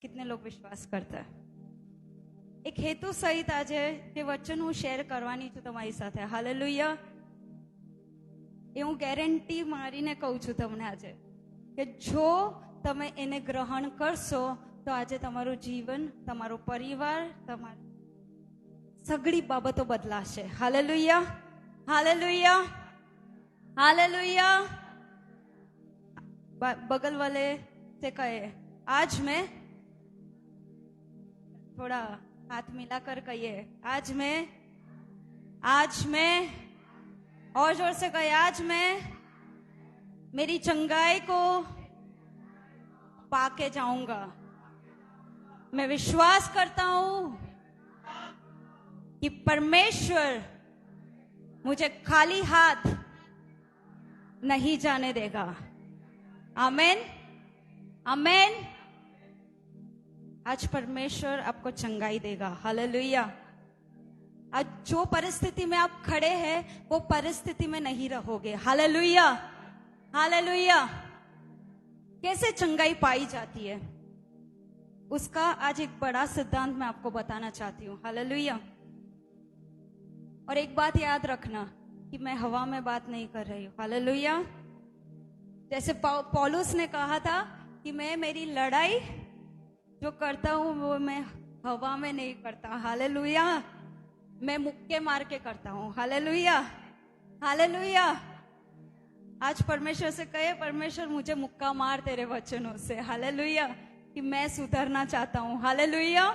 कितने लोग विश्वास करता है? एक हेतु सहित આજે જે વચન હું શેર કરવાની છું તમારી સાથે, હાલેલુયા, એ હું ગેરંટી મારીને કહું છું તમને આજે કે જો તમે એને ગ્રહણ કરશો તો આજે તમારું જીવન, તમારો પરિવાર, તમારી સગળી બાબતો બદલાશે. Hallelujah, hallelujah, hallelujah. बगल वाले से कहे, आज मैं, थोड़ा हाथ मिलाकर कहिए, आज मैं, और जोर से कहे, आज मैं मेरी चंगाई को पाके जाऊंगा. मैं विश्वास करता हूं कि परमेश्वर मुझे खाली हाथ नहीं जाने देगा. आमेन, आमेन. आज परमेश्वर आपको चंगाई देगा. हालेलुया. आज जो परिस्थिति में आप खड़े हैं वो परिस्थिति में नहीं रहोगे. Hallelujah, hallelujah. कैसे चंगाई पाई जाती है उसका आज एक बड़ा सिद्धांत मैं आपको बताना चाहती हूँ. हालेलुया. और एक बात याद रखना कि मैं हवा में बात नहीं कर रही हूँ. हालेलुया. जैसे पौलुस ने कहा था कि मैं मेरी लड़ाई जो करता हूँ वो मैं हवा में नहीं करता. हालेलुया. मैं मुक्के मार के करता हूँ. Hallelujah, hallelujah. आज परमेश्वर से कहे, परमेश्वर मुझे मुक्का मार तेरे वचनों से. हालेलुया. कि मैं सुधरना चाहता हूँ. हालेलुया.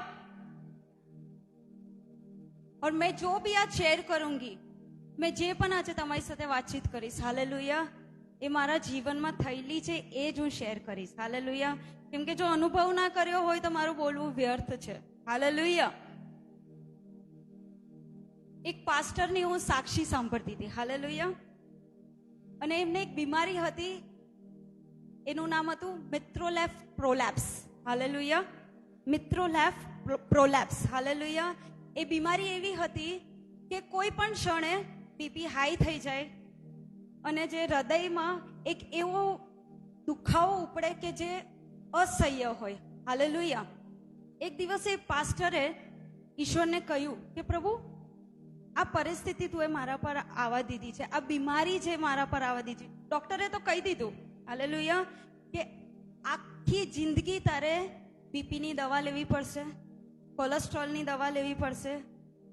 और मैं जो भी आज शेयर करूंगी, मैं જે પણ આજે તમારી સાથે વાતચીત કરીશ, હાલેલુયા, એ મારા જીવનમાં થયેલી છે એ જ હું શેર કરીશ. હાલેલુયા. કેમ કે જો અનુભવ ના કર્યો હોય તો મારું બોલવું વ્યર્થ છે. હાલેલુયા. એક પાસ્ટરની હું સાક્ષી સાંભળતી હતી. હાલેલુયા. અને એમને એક બીમારી હતી, એનું નામ હતું મિત્રોલેફ પ્રોલેપ્સ. હાલેલુયા. મિત્રોલેફ પ્રોલેપ્સ. હાલેલુયા. એ બીમારી એવી હતી કે કોઈ પણ ક્ષણે બીપી હાઈ થઈ જાય અને જે હૃદયમાં એક એવો દુખાવો ઉપડે કે જે અસહ્ય હોય. હાલેલુયા. એક દિવસે પાસ્ટરે ઈશ્વરને કહ્યું કે પ્રભુ, આ પરિસ્થિતિ તું મારા પર આવવા દીધી છે, આ બીમારી જે મારા પર આવવા દીધી. ડોક્ટરે તો કહી દીધું, હાલેલુયા, કે આખી જિંદગી તારે બીપીની દવા લેવી પડશે, કોલેસ્ટ્રોલની દવા લેવી પડશે,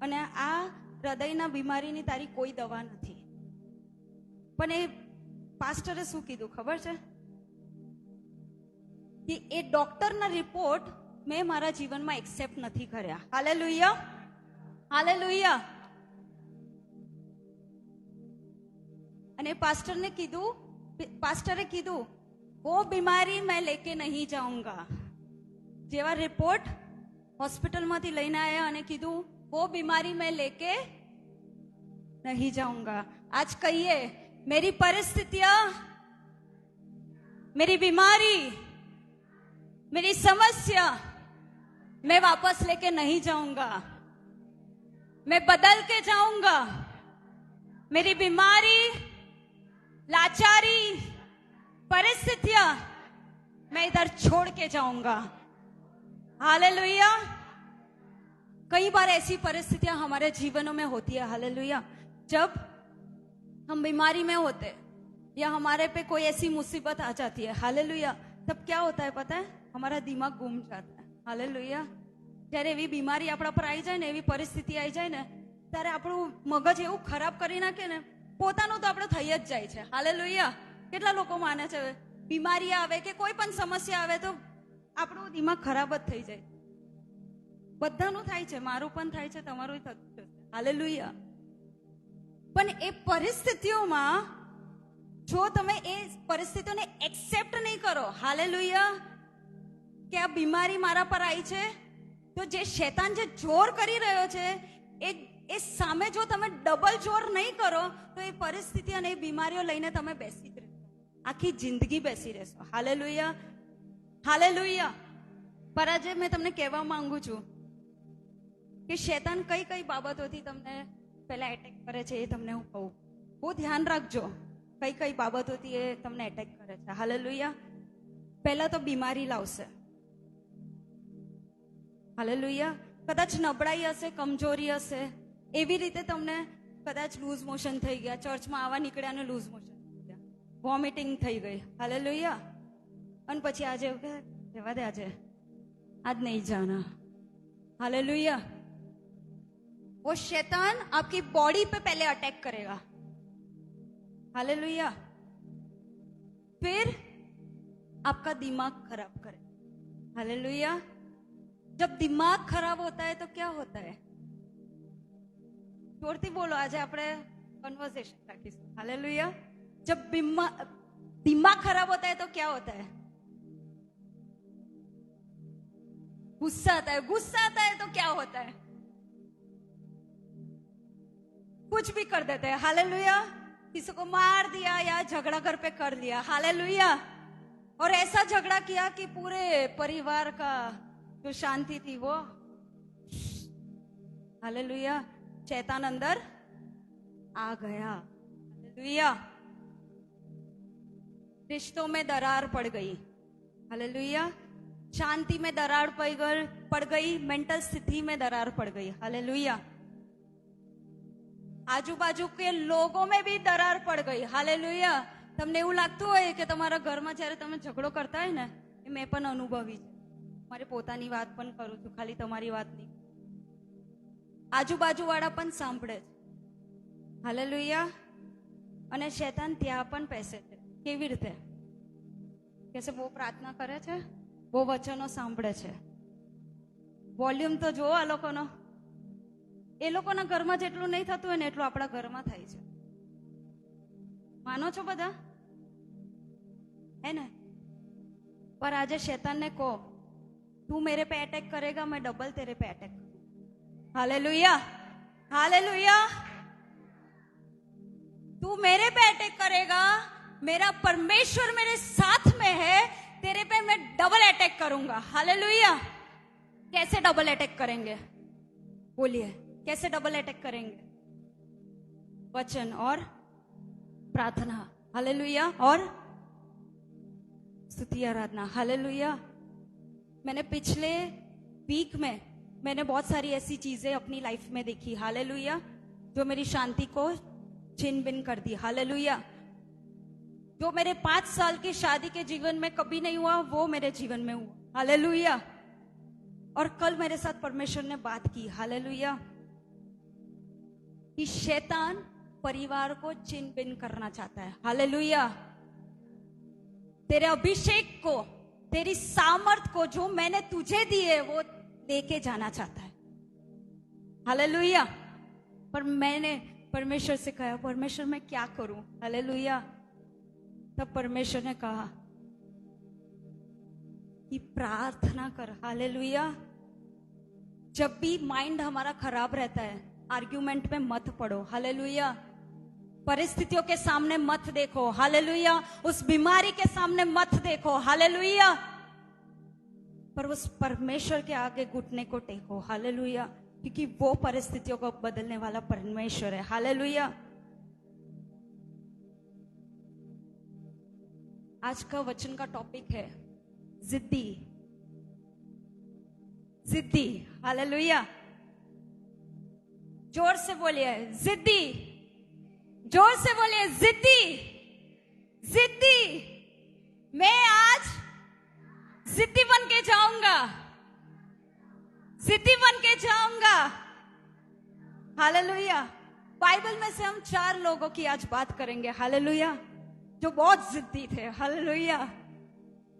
અને આ હૃદયના બીમારીની તારી કોઈ દવા નથી. પણ એ પાસ્ટરે શું કીધું ખબર છે? કે એ ડોક્ટરના રિપોર્ટ મેં મારા જીવનમાં એક્સેપ્ટ નથી કર્યા. Hallelujah, hallelujah. અને પાસ્ટરે કીધું, वो बीमारी मैं लेके नहीं जाऊंगा. જેવા રિપોર્ટ હોસ્પિટલમાંથી લઈને આયા અને કીધું, वो बीमारी मैं लेके नहीं जाऊंगा. आज कहिए, मेरी परिस्थितियां, मेरी बीमारी, मेरी समस्या मैं वापस लेके नहीं जाऊंगा, मैं बदल के जाऊंगा. मेरी बीमारी, लाचारी, परिस्थितियां मैं इधर छोड़ के जाऊंगा. हालेलुया. कई बार ऐसी परिस्थितियां हमारे जीवनों में होती है. हालेलुया. जब हम बीमारी में होते या हमारे पे कोई ऐसी मुसीबत आ जाती है, हालेलुया, तब क्या होता है पता है? हमारा दिमाग घूम जाता है. हालेलुया. જ્યારે એવી બીમારી આપણા પર આવી જાય ને, એવી પરિસ્થિતિ આવી જાય ને, ત્યારે આપણું મગજ એવું ખરાબ કરી નાખે ને, પોતાનું તો આપણે થઈ જ જાય છે. હાલેલુયા. કેટલા લોકો માને છે બીમારી આવે કે કોઈ પણ સમસ્યા આવે તો આપણું દિમાગ ખરાબ જ થઈ જાય. બધાનું થાય છે, મારું પણ થાય છે, તમારું થતું છે. હાલેલુયા. પણ એ પરિસ્થિતિઓમાં જો તમે એ પરિસ્થિતિઓને એક્સેપ્ટ નહીં કરો, હાલેલુયા, કે આ બીમારી મારા પર આવી છે, તો જે શૈતાન જે જોર કરી રહ્યો છે એ સામે જો તમે ડબલ જોર નહીં કરો તો એ પરિસ્થિતિ અને એ બીમારીઓ લઈને તમે બેસી જ રહેશો, આખી જિંદગી બેસી રહેશો. Hallelujah, hallelujah. પર આજે મેં તમને કહેવા માંગુ છું કે શૈતાન કઈ કઈ બાબતોથી તમને પહેલા એટેક કરે છે એ તમને હું કહું. બહુ ધ્યાન રાખજો કઈ કઈ બાબતોથી એ તમને એટેક કરે છે. હાલેલુયા. પહેલા તો બીમારી લાવશે. હાલેલુયા. કદાચ નબળાઈ હશે, કમજોરી હશે, એવી રીતે તમને કદાચ લૂઝ મોશન થઈ ગયા, ચર્ચમાં આવવા નીકળ્યા ને લૂઝ મોશન થઈ ગયા, વોમિટિંગ થઈ ગઈ. હાલેલુયા. અને પછી આજે રહેવા દે, आज नहीं जाना. हालेलुया. वो शैतान आपकी बॉडी पे पहले अटैक करेगा. हालेलुया. फिर आपका दिमाग खराब करे. हालेलुया. जब दिमाग खराब होता है तो क्या होता है? जोरती बोलो, आज આપણે कन्वर्सेशन રાખીશું. हालेलुया. जब दिमाग खराब होता है तो क्या होता है? गुस्सा आता है. गुस्सा आता है तो क्या होता है? कुछ भी कर देते हैं. हालेलुया. किसी को मार दिया या झगड़ा घर पे कर लिया. हालेलुया. और ऐसा झगड़ा किया कि पूरे परिवार का जो शांति थी वो, हालेलुया, शैतान अंदर आ गया. हालेलुया. रिश्तों में दरार पड़ गई. हालेलुया. शांति में दरार पड़ गई. मेंटल स्थिति में दरार पड़ गई. हालेलुया. आजू बाजू के लोगों में भी दरार पड़ गई. हालेलुया. તમને એવું લાગતું હોય કે તમારા ઘરમાં જ્યારે તમે ઝઘડો કરતા હોય ને, એ મેં પણ અનુભવી છે. મારી પોતાની વાત પણ કરું છું, ખાલી તમારી વાત નહીં. આજુબાજુ વાળા પણ સાંભળે છે. હાલેલુયા. અને શૈતાન ત્યાં પણ પેસે છે. કેવી રીતે? કે છે બહુ પ્રાર્થના કરે છે, બહુ વચનો સાંભળે છે. વોલ્યુમ તો જો આ લોકોનો, એ લોકોના ઘરમાં જેટલું નહીં થતું હોય ને એટલું આપણા ઘરમાં થાય છે. માનો છો બધા? है ना? पर आज शैतान ने को, तू मेरे पे अटैक करेगा, मैं डबल तेरे पे अटैक करूंगा. हालेलुया. हालेलुया. तू मेरे पे अटैक करेगा, मेरा परमेश्वर मेरे साथ में है, तेरे पे मैं डबल अटैक करूंगा. हालेलुया. कैसे डबल अटैक करेंगे? बोलिए, कैसे डबल अटैक करेंगे? वचन और प्रार्थना. हालेलुया. और स्तुति आराधना. हालेलुया. मैंने पिछले वीक में मैंने बहुत सारी ऐसी चीजें अपनी लाइफ में देखी. हालेलुया. जो मेरी शांति को छिन भिन कर दी. हालेलुया. जो मेरे 5 साल की शादी के जीवन में कभी नहीं हुआ, वो मेरे जीवन में हुआ. हालेलुया. और कल मेरे साथ परमेश्वर ने बात की. हालेलुया. कि शैतान परिवार को छिन भिन करना चाहता है. हालेलुया. तेरे अभिषेक को, तेरी सामर्थ को जो मैंने तुझे दी है वो लेके जाना चाहता है. हालेलुया. पर मैंने परमेश्वर से कहा, परमेश्वर मैं क्या करूं? हालेलुया. तब परमेश्वर ने कहा कि प्रार्थना कर. हालेलुया. जब भी माइंड हमारा खराब रहता है, आर्ग्यूमेंट में मत पड़ो. हालेलुया. परिस्थितियों के सामने मत देखो. हालेलुया. उस बीमारी के सामने मत देखो. हालेलुया. पर उस परमेश्वर के आगे घुटने को टेको. हालेलुया. क्योंकि वो परिस्थितियों को बदलने वाला परमेश्वर है. हालेलुया. आज का वचन का टॉपिक है जिद्दी. जिद्दी. हालेलुया. जोर से बोलिए, जिद्दी. जोर से बोलिए, जिद्दी. जिद्दी. मैं आज जिद्दी बन के जाऊंगा. जिद्दी बन के जाऊंगा. हालेलुया. बाइबल में से हम 4 लोगों की आज बात करेंगे. हालेलुया. जो बहुत जिद्दी थे. हालेलुया.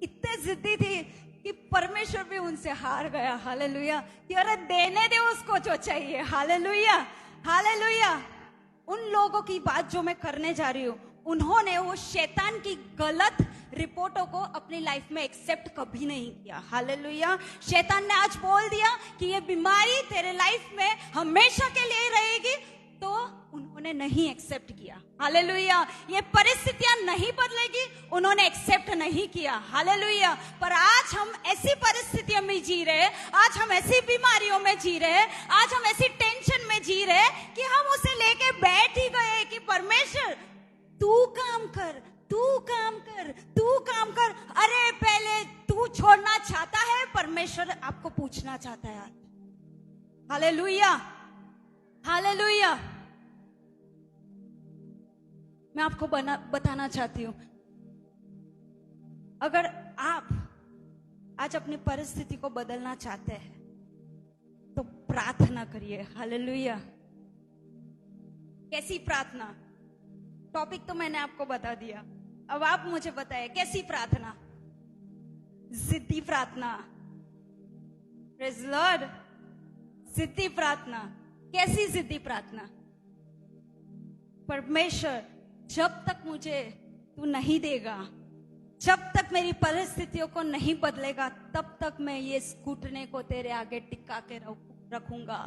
इतने जिद्दी थी कि परमेश्वर भी उनसे हार गया. हालेलुया. कि अरे देने दे उसको जो चाहिए. हालेलुया. हालेलुया. उन लोगों की बात जो मैं करने जा रही हूं, उन्होंने वो शैतान की गलत रिपोर्टों को अपनी लाइफ में एक्सेप्ट कभी नहीं किया. हालेलुया. शैतान ने आज बोल दिया कि ये बीमारी तेरे लाइफ में हमेशा के लिए रहेगी, तो उन्होंने नहीं एक्सेप्ट किया. हालेलुया. ये परिस्थितियां नहीं बदलेगी, उन्होंने एक्सेप्ट नहीं किया. हालेलुया. पर आज हम ऐसी परिस्थितियों में जी रहे, आज हम ऐसी बीमारियों में जी रहे, आज हम ऐसी टेंशन में जी रहे कि हम उसे लेके बैठ ही गए कि परमेश्वर तू काम कर, तू काम कर, तू काम कर. अरे पहले तू तू छोड़ना चाहता है, परमेश्वर आपको पूछना चाहता है आज। Hallelujah, hallelujah. मैं आपको बताना चाहती हूं, अगर आप आज अपनी परिस्थिति को बदलना चाहते हैं तो प्रार्थना करिए। हालेलुया। कैसी प्रार्थना? टॉपिक तो मैंने आपको बता दिया, अब आप मुझे बताइए कैसी प्रार्थना? जिद्दी प्रार्थना। Praise the Lord. जिद्दी प्रार्थना। कैसी जिद्दी प्रार्थना? परमेश्वर, जब तक मुझे तू नहीं देगा, जब तक मेरी परिस्थितियों को नहीं बदलेगा, तब तक मैं ये घुटने को तेरे आगे टिका के रखूंगा।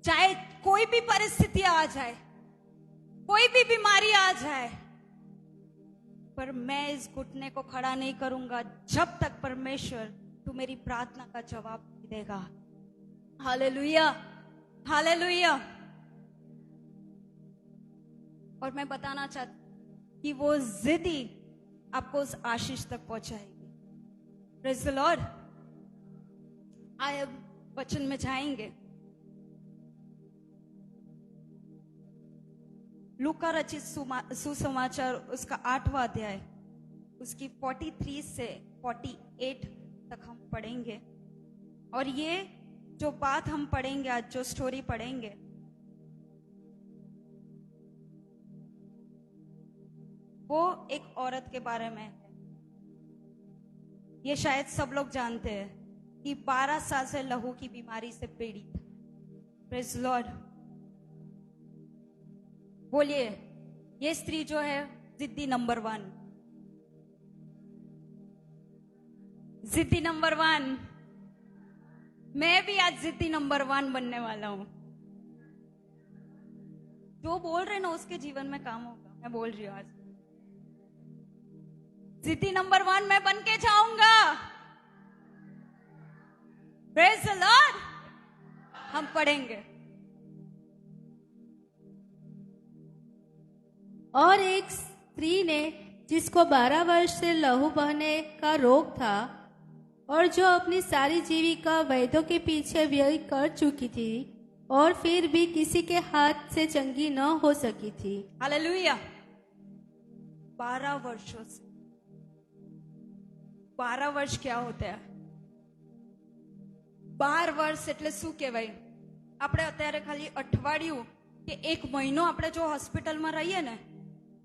चाहे कोई भी परिस्थिति आ जाए, कोई भी बीमारी आ जाए, पर मैं इस घुटने को खड़ा नहीं करूंगा जब तक परमेश्वर तू मेरी प्रार्थना का जवाब नहीं देगा। Hallelujah, hallelujah. और मैं बताना चाहती कि वो जिद्दी आपको उस आशीष तक पहुंचाएगी। Praise the Lord. आइए अब वचन में जाएंगे। लूका रचित सुसमाचार उसका 8वां अध्याय, उसकी 43 से 48 तक हम पढ़ेंगे। और ये जो बात हम पढ़ेंगे आज, जो स्टोरी पढ़ेंगे, वो एक औरत के बारे में है। ये शायद सब लोग जानते हैं कि 12 साल से लहू की बीमारी से पीड़ित। Praise the Lord. बोलिए, ये स्त्री जो है जिद्दी नंबर 1, जिद्दी नंबर 1। मैं भी आज जिद्दी नंबर 1 बनने वाला हूं। जो बोल रहे ना उसके जीवन में काम होगा। मैं बोल रही हूं आज जिद्दी नंबर 1 मैं बन के जाऊंगा। Praise the Lord. हम पढ़ेंगे। और एक स्त्री ने, जिसको 12 वर्ष से लहू बहने का रोग था और जो अपनी सारी जीविका वैद्यों के पीछे व्यय कर चुकी थी और फिर भी किसी के हाथ से चंगी न हो सकी थी। हालेलुया। 12 वर्षों से। 12 વર્ષ क्या होता है? 12 વર્ષ એટલે શું કહેવાય? આપણે અત્યારે ખાલી અઠવાડિયું કે એક મહિનો આપણે જો હોસ્પિટલમાં રહીએ ને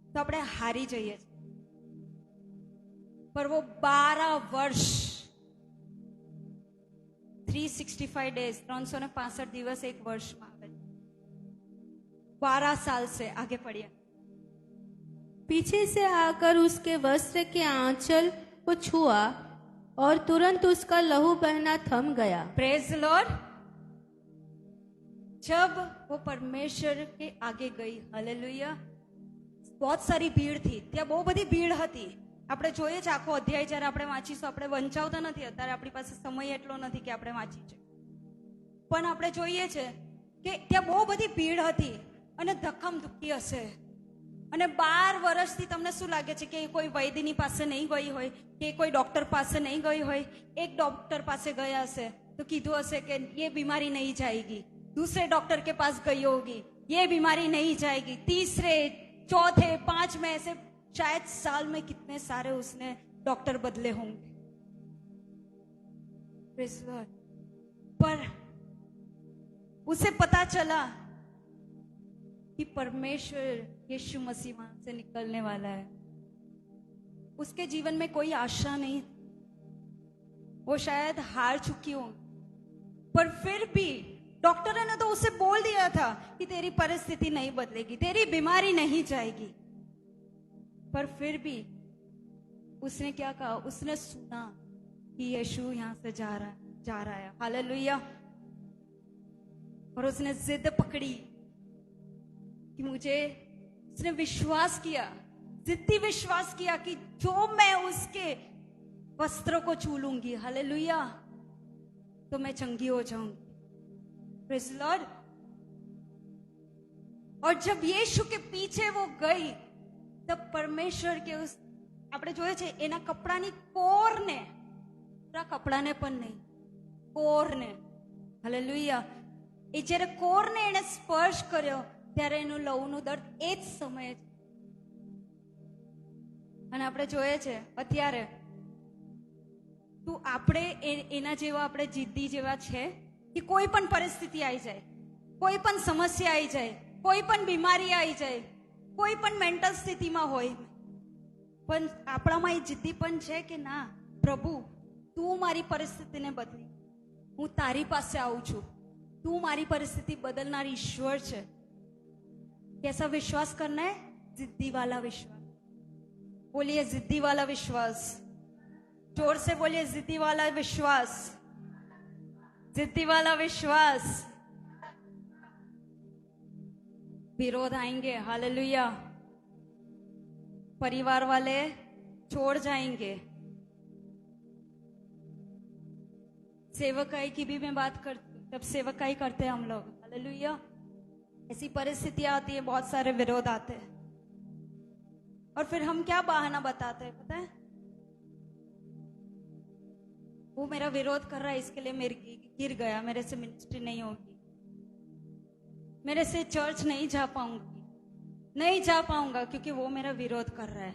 તો આપણે હારી જઈએ, पर वो 12 वर्ष 365 डेज 365 દિવસ એક વર્ષમાં આવે। 12 साल से आगे पढ़िए। पीछे से आकर उसके वस्त्र के आंचल को छुआ और तुरंत उसका लहू बहना थम गया। Praise the Lord. जब वो परमेश्वर के आगे गई, हालेलुया, बहुत सारी भीड़ थी, ત્યાં બહુ બધી ભીડ હતી। આપણે જોઈએ છે આખો અધ્યાય જ્યારે આપણે વાંચીશું, આપણે વંચાવતા નથી, અત્યારે આપણી પાસે સમય એટલો નથી કે આપણે વાંચી છે, પણ આપણે જોઈએ છે કે ત્યાં બહુ બધી ભીડ હતી અને ધક્કમધુક્કી હશે। અને 12 વર્ષથી તમને શું લાગે છે કે કોઈ વૈદ્યની પાસે નહીં ગઈ હોય કે કોઈ ડોક્ટર પાસે નહીં ગઈ હોય? એક ડોક્ટર પાસે ગયા હશે તો કીધું હશે કે ये बीमारी नहीं जाएगी, दूसरे डॉक्टर के पास गई होगी, ये बीमारी नहीं जाएगी, तीसरे चौथे 5 में ऐसे शायद साल में कितने सारे उसने डॉक्टर बदले होंगे। पर उसे पता चला कि परमेश्वर यीशु मसीह वहां से निकलने वाला है। उसके जीवन में कोई आशा नहीं, वो शायद हार चुकी हो, पर फिर भी डॉक्टर ने तो उसे बोल दिया था कि तेरी परिस्थिति नहीं बदलेगी, तेरी बीमारी नहीं जाएगी, पर फिर भी उसने क्या कहा? उसने सुना कि यीशु यहां से जा रहा है। हालेलुया। और उसने जिद पकड़ी कि उसने विश्वास किया, जिद्दी विश्वास किया कि जो मैं उसके वस्त्रों को छू लूंगी, हालेलुया, तो मैं चंगी हो जाऊंगी। Praise the Lord. और जब यीशु के पीछे वो गई, तब परमेश्वर के उस આપણે જોઈએ છે એના કપડાની કોરને પૂરા કપડાને પણ નહીં, કોરને. હાલેલુયા. એ જ્યારે કોરને એને સ્પર્શ કર્યો ત્યારે એનું લવનું દર્દ એ જ સમયે છે. અને આપણે જોઈએ છે અત્યારે તું આપણે એના જેવા આપણે જિદ્દી જેવા છે કે કોઈ પણ પરિસ્થિતિ આવી જાય, કોઈ પણ સમસ્યા આવી જાય, કોઈ પણ બીમારી આવી જાય, કોઈ પણ મેન્ટલ સ્થિતિમાં હોય, પણ આપણામાં એ જિદ્દી પણ છે કે ના પ્રભુ તું મારી પરિસ્થિતિને બદલી, હું તારી પાસે આવું છું, તું મારી પરિસ્થિતિ बदलनार ईश्वर છે. कैसा विश्वास करना है? जिद्दी वाला विश्वास. बोलिए जिद्दी वाला विश्वास. जोर से बोलिए जिद्दी वाला विश्वास. जिद्दी वाला विश्वास. विरोध आएंगे, हालेलुया. परिवार वाले छोड़ जाएंगे. सेवकाई की भी मैं बात करती हूँ, जब सेवकाई करते हैं हम लोग, हालेलुया, ऐसी परिस्थितियां आती है, बहुत सारे विरोध आते हैं और फिर हम क्या बहाना बताते हैं पता है? वो मेरा विरोध कर रहा है इसके लिए मेरे गिर गया, मेरे से मिनिस्ट्री नहीं होगी, मेरे से चर्च नहीं जा पाऊंगा क्योंकि वो मेरा विरोध कर रहा है,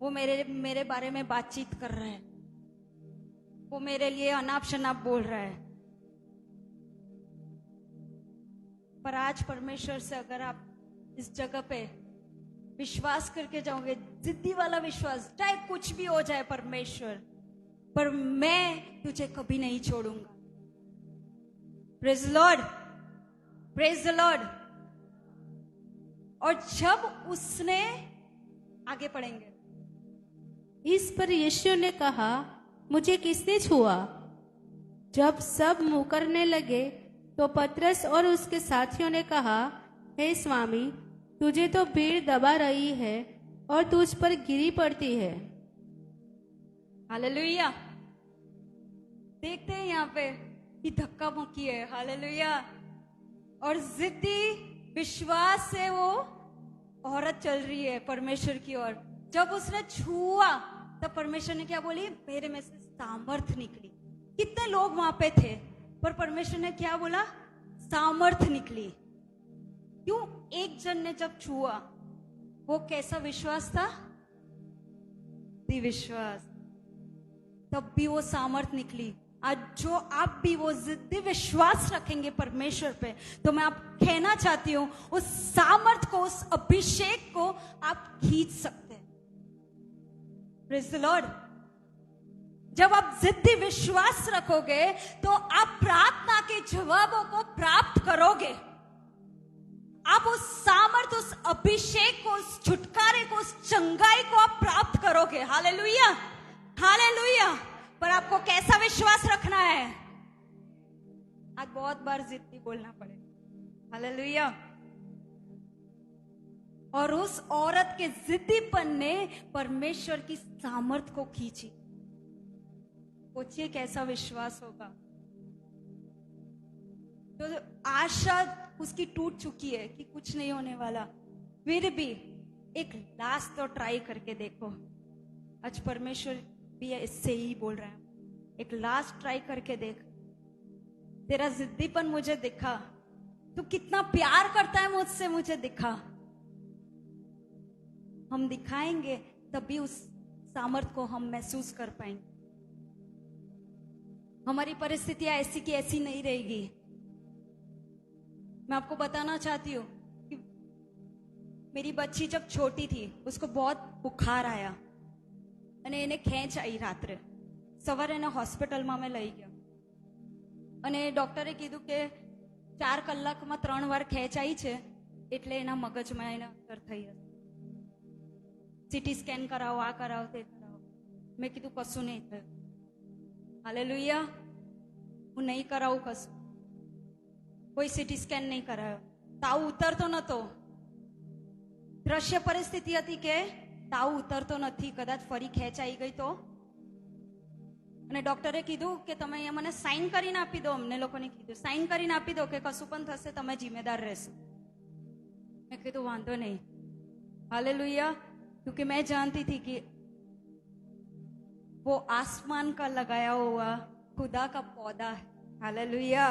वो मेरे बारे में बातचीत कर रहा है, वो मेरे लिए अनाप शनाप बोल रहा है. पर आज परमेश्वर से अगर आप इस जगह पे विश्वास करके जाओगे, जिद्दी वाला विश्वास, चाहे कुछ भी हो जाए परमेश्वर, पर मैं तुझे कभी नहीं छोड़ूंगा. Praise Lord, praise the Lord. और जब उसने आगे पढ़ेंगे, इस पर यीशु ने कहा, मुझे किसने छुआ? जब सब मुकरने लगे तो पतरस और उसके साथियों ने कहा, हे स्वामी, तुझे तो भीड़ दबा रही है और तुझ पर गिरी पड़ती है. हालेलुया. देखते हैं यहाँ पे कि धक्का मुक्की है, हालेलुया. और जिद्दी विश्वास से वो औरत चल रही है परमेश्वर की ओर. जब उसने छुआ तब परमेश्वर ने क्या बोली? मेरे में से सामर्थ निकली. कितने लोग वहां पे थे पर परमेश्वर ने क्या बोला? सामर्थ निकली. क्यों? एक जन ने जब छुआ, वो कैसा विश्वास था? विश्वास. तब भी वो सामर्थ निकली. आज जो आप भी वो जिद्दी विश्वास रखेंगे परमेश्वर पे, तो मैं आप कहना चाहती हूं उस सामर्थ को, उस अभिषेक को आप खींच सकते हैं. Praise the Lord. जब आप जिद्दी विश्वास रखोगे तो आप प्रार्थना के जवाबों को प्राप्त करोगे. आप उस सामर्थ, उस अभिषेक को, उस छुटकारे को, उस चंगाई को आप प्राप्त करोगे. Hallelujah, hallelujah. पर आपको कैसा विश्वास रखना है? आज बहुत बार जिद्दी बोलना पड़ेगा. हालेलुया. और उस औरत के जिद्दीपन ने परमेश्वर की सामर्थ को खींची. सोचिए कैसा विश्वास होगा. तो आशा उसकी टूट चुकी है कि कुछ नहीं होने वाला, फिर भी एक लास्ट तो ट्राई करके देखो. आज परमेश्वर भी इससे ही बोल रहा है, एक लास्ट ट्राई करके देख. तेरा जिद्दीपन मुझे दिखा, तू कितना प्यार करता है मुझसे, मुझे दिखा. हम दिखाएंगे तभी उस सामर्थ को हम महसूस कर पाएंगे. हमारी परिस्थितियां ऐसी की ऐसी नहीं रहेगी. मैं आपको बताना चाहती हूँ कि मेरी बच्ची जब छोटी थी उसको बहुत बुखार आया અને એને ખેંચ આવી. રાત્રે સવારે એને હોસ્પિટલમાં મેં લઈ ગયા અને ડોક્ટરે કીધું કે 4 કલાકમાં 3 વાર ખેંચ આવી છે એટલે એના મગજમાં એને અસર થઈ હશે. સિટી સ્કેન કરાવો, આ કરાવો, તે કરાવો. મેં કીધું કશું નહીં થયું. હાલેલુયા. હું નહીં કરાવું કશું. કોઈ સિટી સ્કેન નહીં કરાયો. તાવ ઉતરતો નતો. દ્રશ્ય પરિસ્થિતિ હતી કે તાવ ઉતરતો નથી, કદાચ ફરી ખેંચ આવી ગઈ તો. અને ડોક્ટરે કીધું કે તમે અહીંયા મને સાઇન કરીને આપી દો. અમને લોકોને કીધું સાઇન કરીને આપી દો કે કશું પણ થશે તમે જિમ્મેદાર રહેશો. મેં કીધું વાંધો નહીં. हालेलुया. क्योंकि मैं जानती थी कि वो आसमान का लगाया हुआ खुदा का पौधा है। हालेलुया।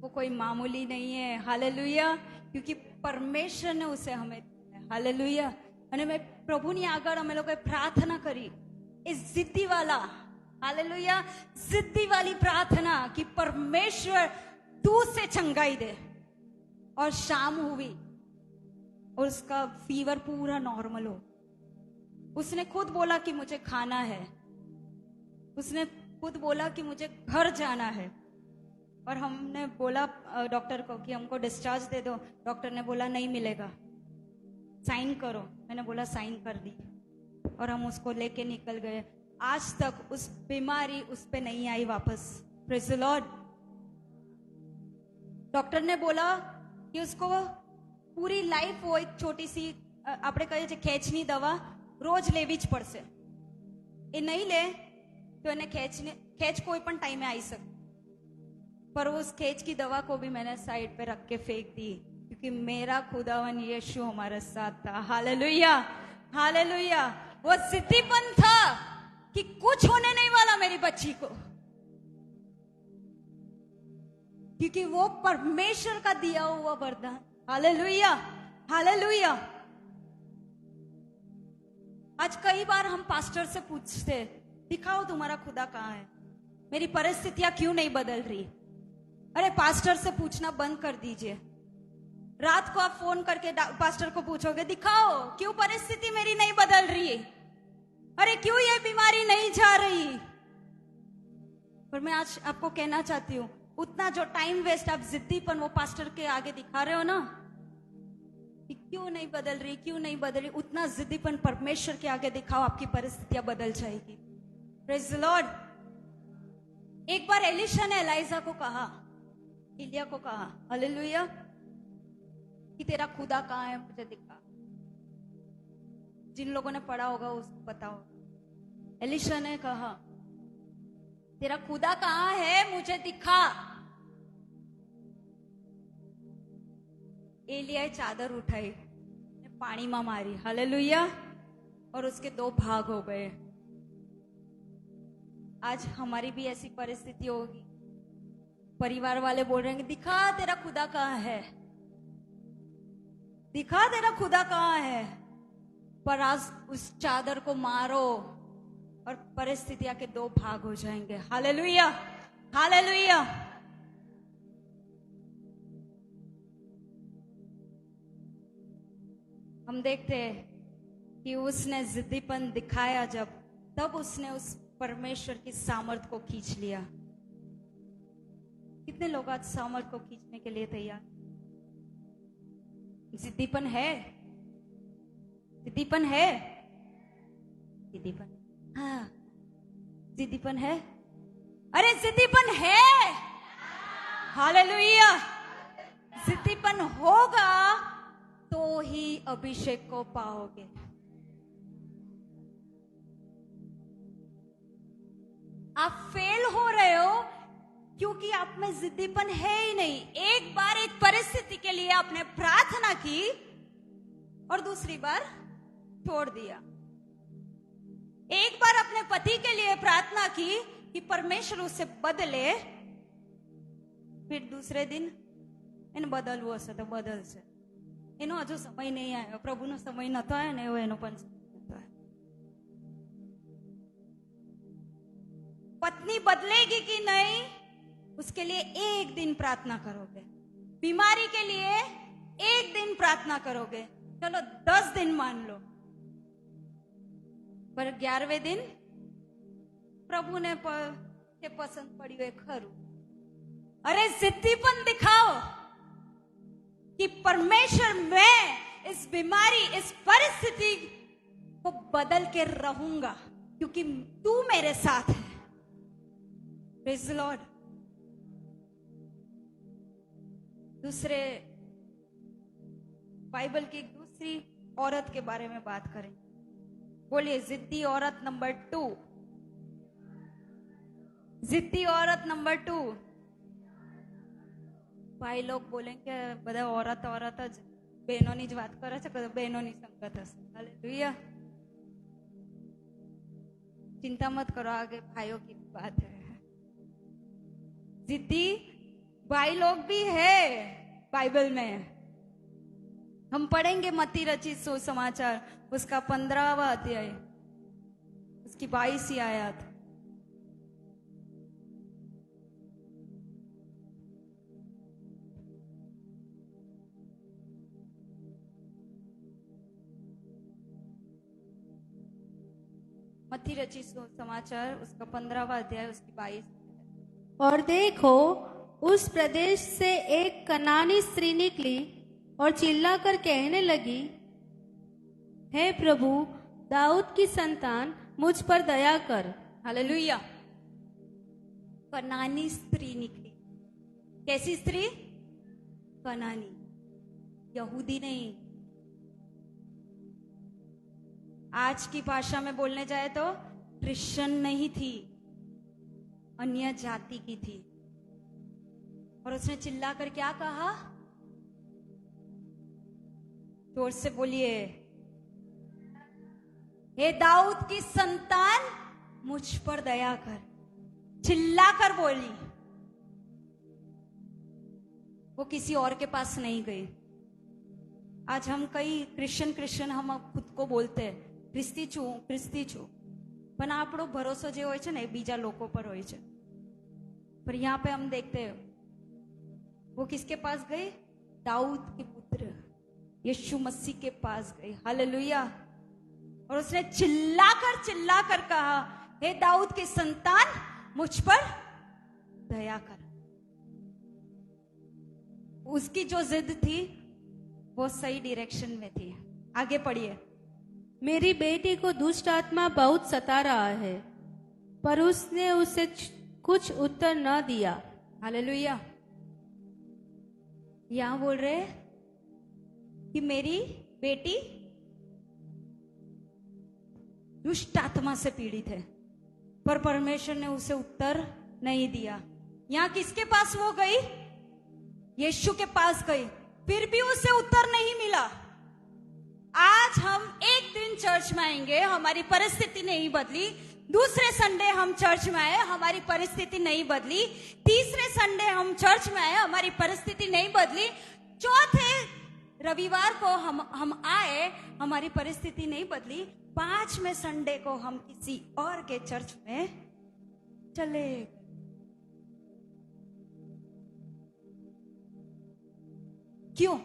वो कोई मामूली नहीं है। हालेलुया। क्योंकि परमेश्वर ने उसे हमें दिया है। हालेलुया। અને મેં પ્રભુની આગળ અમે લોકોએ પ્રાર્થના કરી એ जिद्दी वाला, हालेलुया, जिद्दी वाली प्रार्थना कि परमेश्वर तू उसे चंगाई दे। और शाम हुई और उसका फीवर पूरा नॉर्मल हो। उसने खुद बोला कि मुझे खाना है, उसने खुद बोला कि मुझे घर जाना है। और हमने बोला डॉक्टर को कि हमको डिस्चार्ज दे दो। डॉक्टर ने बोला नहीं मिलेगा, साइन करो। मैंने बोला साइन कर दी और हम उसको लेके निकल गए। आज तक उस बीमारी उस पे नहीं आई वापस। Praise the Lord. डॉक्टर ने बोला कि उसको पूरी लाइफ वो एक छोटी सी આપણે કહીએ છીએ ખેંચની દવા રોજ લેવી જ પડશે। એ નહીં લે तो એને ખેંચ कोई પણ टाइम में आई सकती। पर उस खेच की दवा को भी मैंने साइड पे रख के फेंक दी क्योंकि मेरा खुदावन यीशु हमारे साथ था। Hallelujah, hallelujah. वो जिद्दीपन था कि कुछ होने नहीं वाला मेरी बच्ची को, क्योंकि वो परमेश्वर का दिया हुआ वरदान। Hallelujah, hallelujah. आज कई बार हम पास्टर से पूछते दिखाओ तुम्हारा खुदा कहाँ है, मेरी परिस्थितियां क्यों नहीं बदल रही। अरे पास्टर से पूछना बंद कर दीजिए। रात को आप फोन करके पास्टर को पूछोगे दिखाओ क्यों परिस्थिति मेरी नहीं बदल रही, अरे क्यों ये बीमारी नहीं जा रही। पर मैं आज आपको कहना चाहती हूँ उतना जो टाइम वेस्ट आप जिद्दीपन वो पास्टर के आगे दिखा रहे हो ना कि क्यों नहीं बदल रही, क्यों नहीं बदल रही, उतना जिद्दीपन परमेश्वर के आगे दिखाओ, आपकी परिस्थितियां बदल जाएगी। Praise the Lord. एक बार एलिशा ने एलाइजा को कहा, इलिया को कहा, हालेलुया, कि तेरा खुदा कहाँ है मुझे दिखा। जिन लोगों ने पढ़ा होगा उसको पता होगा। एलिशा ने कहा तेरा खुदा कहाँ है मुझे दिखा। एलिया चादर उठाई, पानी में मारी, हालेलुया, और उसके 2 भाग हो गए। आज हमारी भी ऐसी परिस्थिति होगी, परिवार वाले बोल रहे हैं दिखा तेरा खुदा कहाँ है, दिखा तेरा खुदा कहाँ है। पर आज उस चादर को मारो और परिस्थितियां के 2 भाग हो जाएंगे। Hallelujah, hallelujah. हम देखते हैं कि उसने जिद्दीपन दिखाया जब, तब उसने उस परमेश्वर की सामर्थ को खींच लिया। कितने लोग आज सामर्थ को खींचने के लिए तैयार? जिद्दीपन है, जिद्दीपन है, जिद्दीपन, हाँ जिद्दीपन है। अरे जिद्दीपन है, हालेलुया। जिद्दीपन होगा तो ही अभिषेक को पाओगे। आप फेल हो रहे हो क्योंकि आप में जिद्दीपन है ही नहीं। एक बार एक परिस्थिति के लिए आपने प्रार्थना की और दूसरी बार छोड़ दिया। एक बार अपने पति के लिए प्रार्थना की कि परमेश्वर उसे बदले, फिर दूसरे दिन એને બદલવું હશે તો બદલશે, એનો હજુ સમય નહીં આવ્યો, પ્રભુનો સમય નતો આવ્યો ને એવો એનો પણ નતો આવ્યો। पत्नी बदलेगी कि नहीं उसके लिए एक दिन प्रार्थना करोगे, बीमारी के लिए एक दिन प्रार्थना करोगे, चलो 10 दिन मान लो, पर 11वें दिन प्रभु ने पसंद पड़ी है खरू। अरे जिद्दीपन दिखाओ कि परमेश्वर मैं इस बीमारी इस परिस्थिति को बदल के रहूंगा क्योंकि तू मेरे साथ है। Praise the Lord. दूसरे बाइबल की एक दूसरी औरत के बारे में बात करें। बोलिए जिद्दी औरत नंबर 2, जिद्दी औरत नंबर 2। भाई लोग बोलेंगे બધા औरत औरत જ બહેનોની જ વાત કરે છે, બહેનોની સંગત હશે। હાલેલુયા। चिंता मत करो, आगे भाइयों की बात है। जिद्दी भाई लोग भी है बाइबल में। हम पढ़ेंगे मत्ती रचित सुसमाचार उसका 15वां अध्याय, उसकी 22वीं आयत। मत्ती रचित सुसमाचार उसका 15वां अध्याय उसकी 22। और देखो, उस प्रदेश से एक कनानी स्त्री निकली और चिल्लाकर कहने लगी, हे प्रभु, दाऊद की संतान, मुझ पर दया कर। हालेलुया। कनानी स्त्री निकली। कैसी स्त्री? कनानी, यहूदी नहीं। आज की भाषा में बोलने जाए तो क्रिश्चियन नहीं थी, अन्य जाति की थी। और उसने चिल्लाकर क्या कहा? जोर से बोलिए, हे दाऊद की संतान, मुझ पर दया कर। चिल्लाकर बोली। वो किसी और के पास नहीं गई। आज हम कई क्रिश्चियन हम खुद को बोलते हैं क्रिस्ती છું પણ આપણો ભરોસો જે હોય છે ને એ બીજા લોકો પર હોય છે। पर यहाँ पे हम देखते हैं वो किसके पास गई? दाऊद के पुत्र यीशु मसीह के पास गई। हालेलुया। और उसने चिल्लाकर कहा, हे दाऊद की संतान, मुझ पर दया कर। उसकी जो जिद थी वो सही डायरेक्शन में थी। आगे पढ़िए। मेरी बेटी को दुष्ट आत्मा बहुत सता रहा है, पर उसने उसे कुछ उत्तर न दिया। हालेलुया। यहां बोल रहे कि मेरी बेटी दुष्ट आत्मा से पीड़ित है, पर परमेश्वर ने उसे उत्तर नहीं दिया। यहां किसके पास वो गई? यीशु के पास गई, फिर भी उसे उत्तर नहीं मिला। आज हम एक दिन चर्च में आएंगे, हमारी परिस्थिति नहीं बदली। दूसरे संडे हम चर्च में आए, हमारी परिस्थिति नहीं बदली। तीसरे संडे हम चर्च में आए, हमारी परिस्थिति नहीं बदली। चौथे रविवार को हम आए, हमारी परिस्थिति नहीं बदली। 5वें संडे को हम किसी और के चर्च में चले। क्यों?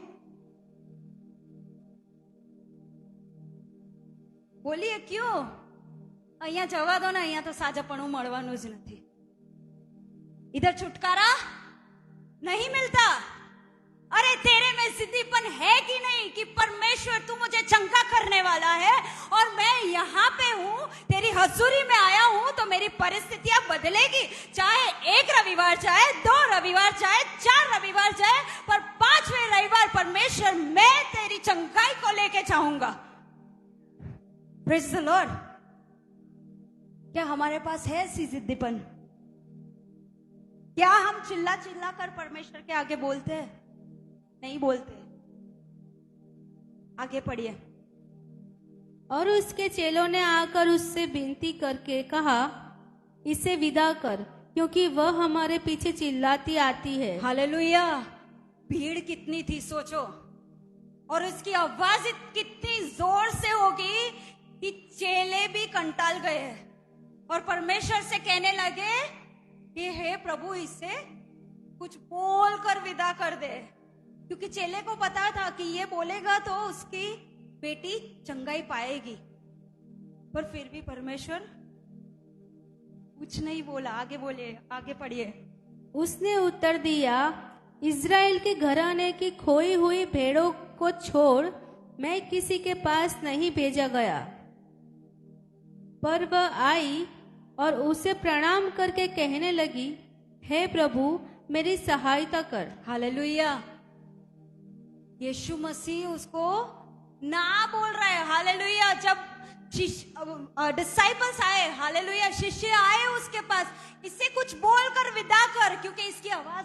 બોલીએ ક્यों? અહીંયા જવા દો ને, અહીંયા તો સાજાપણું મળવાનું જ નથી। इधर छुटकारा नहीं मिलता। अरे तेरे में जिद्दीपन है कि नहीं कि परमेश्वर तू मुझे चंगा करने वाला है और मैं यहाँ पे हूँ, तेरी हजूरी में आया हूँ, तो मेरी परिस्थितियां बदलेगी। चाहे एक रविवार जाए, 2 रविवार जाए, 4 रविवार जाए, पर 5वें रविवार परमेश्वर मैं तेरी चंगाई को लेके जाऊंगा। Praise the Lord. क्या हमारे पास है ऐसी जिद्दीपन? क्या हम चिल्ला कर परमेश्वर के आगे बोलते हैं? नहीं बोलते। आगे पढ़िए। और उसके चेलों ने आकर उससे विनती करके कहा, इसे विदा कर, क्योंकि वह हमारे पीछे चिल्लाती आती है। हालेलुया। भीड़ कितनी थी सोचो, और उसकी आवाज कितनी जोर से होगी कि चेले भी कंटाल गए और परमेश्वर से कहने लगे कि हे प्रभु, इसे कुछ बोल कर विदा कर दे। क्योंकि चेले को पता था कि ये बोलेगा तो उसकी बेटी चंगाई पाएगी। पर फिर भी परमेश्वर कुछ नहीं बोला। आगे बोलिए, आगे पढ़िए। उसने उत्तर दिया, इज़राइल के घराने की खोई हुई भेड़ों को छोड़ मैं किसी के पास नहीं भेजा गया। पर वह आई और उसे प्रणाम करके कहने लगी, हे प्रभु, मेरी सहायता कर। हालेलुया। यीशु मसीह उसको ना बोल रहा है। हालेलुया। जब डिसाइपल्स आए, हालेलुया, शिष्य आए उसके पास, इससे कुछ बोलकर विदा कर, क्योंकि इसकी आवाज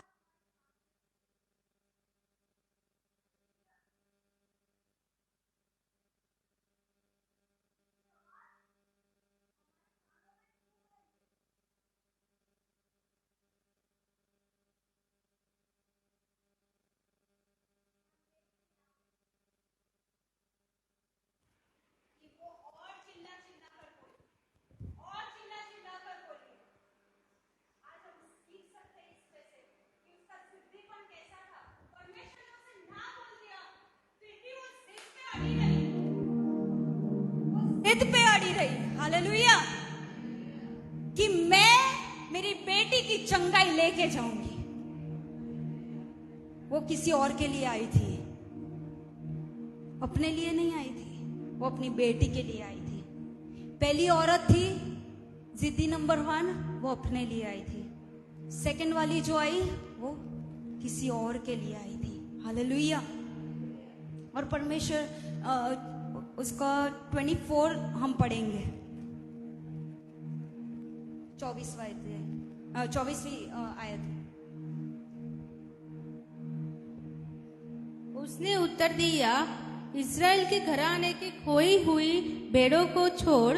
जिद पे अड़ी रही, हालेलुया, कि मैं मेरी बेटी की चंगाई लेके जाऊंगी। वो किसी और के लिए आई थी, अपने लिए नहीं आई थी, वो अपनी बेटी के लिए आई थी। पहली औरत थी जिद्दी नंबर 1, वो अपने लिए आई थी। सेकंड वाली जो आई वो किसी और के लिए आई थी, हालेलुया। और परमेश्वर उसका 24 हम पढ़ेंगे, 24वीं आयत। उसने उत्तर दिया, इज़राइल के घराने की खोई हुई भेड़ों को छोड़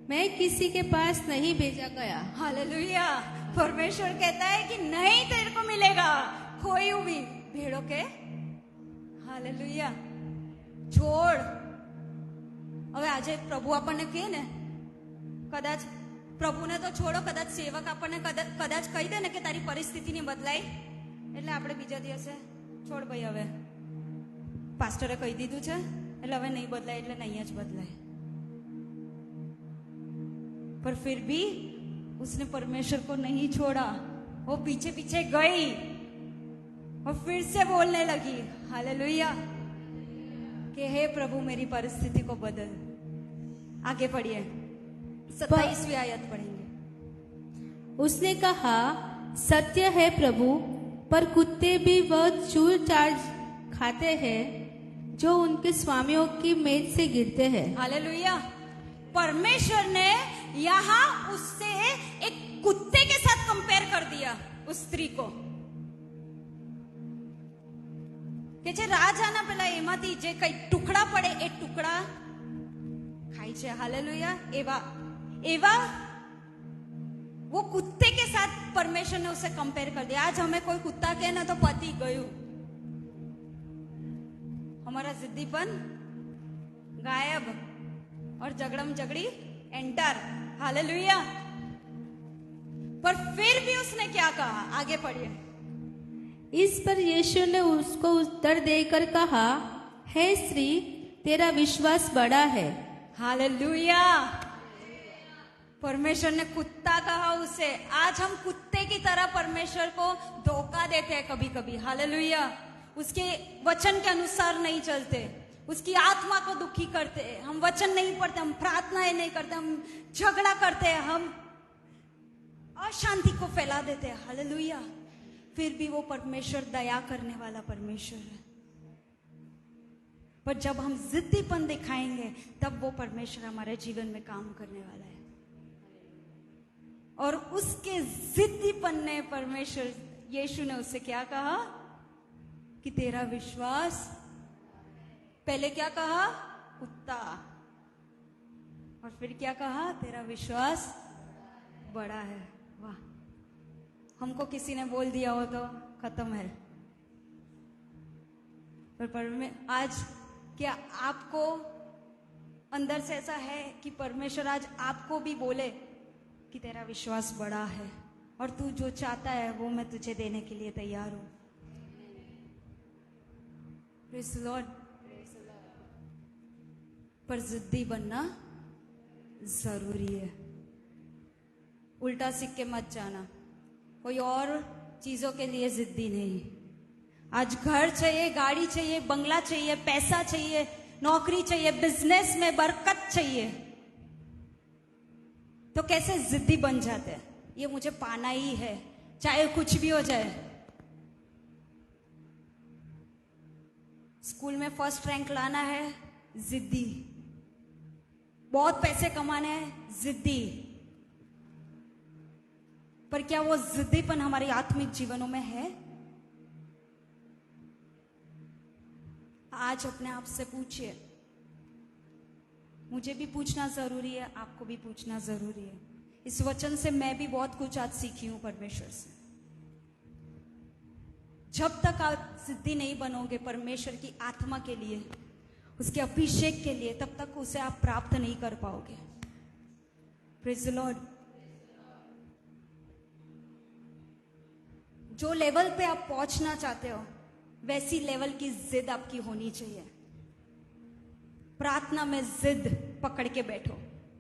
मैं किसी के पास नहीं भेजा गया। हालेलुया। परमेश्वर कहता है कि नहीं तेरे को मिलेगा खोई हुई भेड़ों के, हालेलुया, छोड़। હવે આજે પ્રભુ આપણને કહે ને, કદાચ પ્રભુને તો છોડો, કદાચ સેવક આપણને કદાચ કહી દે ને કે તારી પરિસ્થિતિ નહીં બદલાય, એટલે આપણે બીજા દિવસે છોડ ભાઈ, હવે પાસ્ટરે કહી દીધું છે એટલે હવે નહીં બદલાય, એટલે નહીં જ બદલાય। पर फिर भी उसने परमेश्वर को नहीं छोड़ा, वो पीछे पीछे गई और फिर से बोलने लगी, हालेलुया, कि हे प्रभु मेरी परिस्थिति को बदल। आगे पढ़िए, 27वीं आयत पढ़ेंगे। उसने कहा, सत्य है प्रभु, पर कुत्ते भी वह चूर चार खाते हैं जो उनके स्वामियों की मेज से गिरते हैं। हालेलुया। परमेश्वर ने यहाँ उससे एक कुत्ते के साथ कंपेयर कर दिया उस स्त्री को, કે જે રાજાના પેલા એમાંથી જે કઈ ટુકડા પડે એ ટુકડા ખાય છે, હાલેલુયા, એવા वो कुत्ते के साथ परमेश्वर ने उसे कंपेयर कर दिया। आज हमें कोई कुत्ता कहे ना तो पति गયું, हमारा जिद्दीपन गायब और झगड़म झगड़ी एंटर, हालेलुया। पर फिर भी उसने क्या कहा, आगे पढ़िए। इस पर यीशु ने उसको उत्तर देकर कहा, हे स्त्री, तेरा विश्वास बड़ा है। हालेलुया। परमेश्वर ने कुत्ता कहा उसे। आज हम कुत्ते की तरह परमेश्वर को धोखा देते हैं कभी कभी, हालेलुया। उसके वचन के अनुसार नहीं चलते, उसकी आत्मा को दुखी करते हैं, हम वचन नहीं पढ़ते, हम प्रार्थनाएं नहीं करते, हम झगड़ा करते हैं, हम अशांति को फैला देते हैं, हालेलुया। फिर भी वो परमेश्वर दया करने वाला परमेश्वर है। पर जब हम जिद्दीपन दिखाएंगे तब वो परमेश्वर हमारे जीवन में काम करने वाला है। और उसके जिद्दीपन ने परमेश्वर यीशु ने उससे क्या कहा कि तेरा विश्वास, पहले क्या कहा, कुत्ता, और फिर क्या कहा, तेरा विश्वास बड़ा है। वाह, हमको किसी ने बोल दिया हो तो खत्म है। पर आज क्या आपको अंदर से ऐसा है कि परमेश्वर आज आपको भी बोले कि तेरा विश्वास बड़ा है और तू जो चाहता है वो मैं तुझे देने के लिए तैयार हूं। Praise the Lord. पर जिद्दी बनना जरूरी है। उल्टा सीख के मत जाना, कोई और चीजों के लिए जिद्दी नहीं। आज घर चाहिए, गाड़ी चाहिए, बंगला चाहिए, पैसा चाहिए, नौकरी चाहिए, बिजनेस में बरकत चाहिए, तो कैसे जिद्दी बन जाते हैं, ये मुझे पाना ही है चाहे कुछ भी हो जाए। स्कूल में फर्स्ट रैंक लाना है, जिद्दी। बहुत पैसे कमाने हैं, जिद्दी। पर क्या वो जिद्दीपन हमारे आत्मिक जीवनों में है? आज अपने आप से पूछिए। मुझे भी पूछना जरूरी है, आपको भी पूछना जरूरी है। इस वचन से मैं भी बहुत कुछ आज सीखी हूं परमेश्वर से। जब तक आप जिद्दी नहीं बनोगे परमेश्वर की आत्मा के लिए, उसके अभिषेक के लिए, तब तक उसे आप प्राप्त नहीं कर पाओगे। Praise the Lord. जो लेवल पे आप पहुंचना चाहते हो वैसी लेवल की जिद आपकी होनी चाहिए। प्रार्थना में जिद, पकड़ के बैठो,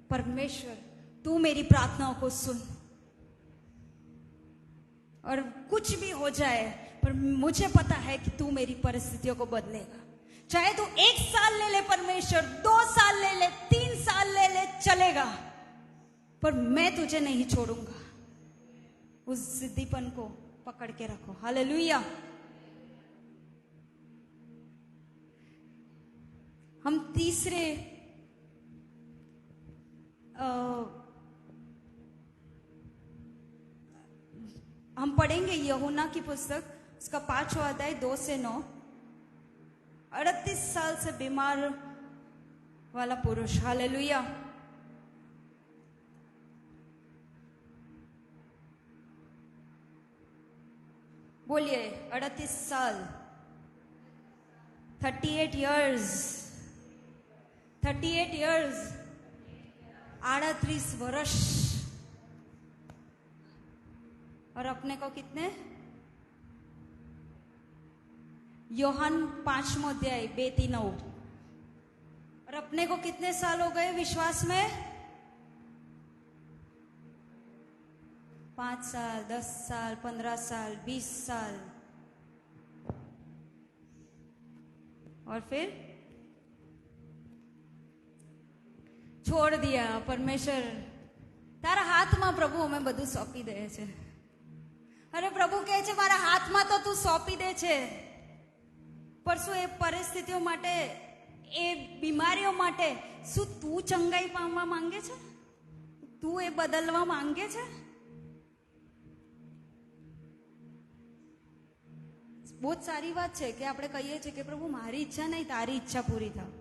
परमेश्वर तू मेरी प्रार्थनाओं को सुन, और कुछ भी हो जाए पर मुझे पता है कि तू मेरी परिस्थितियों को बदलेगा। चाहे तू 1 साल ले ले परमेश्वर, 2 साल ले ले, 3 साल ले ले, चलेगा, पर मैं तुझे नहीं छोड़ूंगा। उस जिद्दीपन को पकड़ के रखो। हालेलुया। हम तीसरे हम पढ़ेंगे यूहन्ना की पुस्तक, उसका 5वां अध्याय 2 से 9। 38 साल से बीमार वाला पुरुष। हालेलुया। बोलिए 38 साल, 38 years, 38 years, 38 वर्ष। और अपने को कितने? यूहन्ना 5वां अध्याय 2-9। और अपने को कितने साल हो गए विश्वास में? 5 साल, 10 साल, 15 साल, 20 साल। और फिर छोड़ दिया। परमेश्वर तारा हाथ में प्रभु हमें બધું સોંપી દે છે। અરે પ્રભુ કહે છે મારા હાથમાં તો તું સોંપી દે છે, પર શું એ પરિસ્થિતિઓ માટે, એ બીમારીઓ માટે શું તું ચંગાઈ પામવા માંગે છે? તું એ બદલવા માંગે છે? બહુ જ સારી વાત છે કે આપણે કહીએ છીએ કે પ્રભુ મારી ઈચ્છા નહીં, તારી ઈચ્છા પૂરી થાય।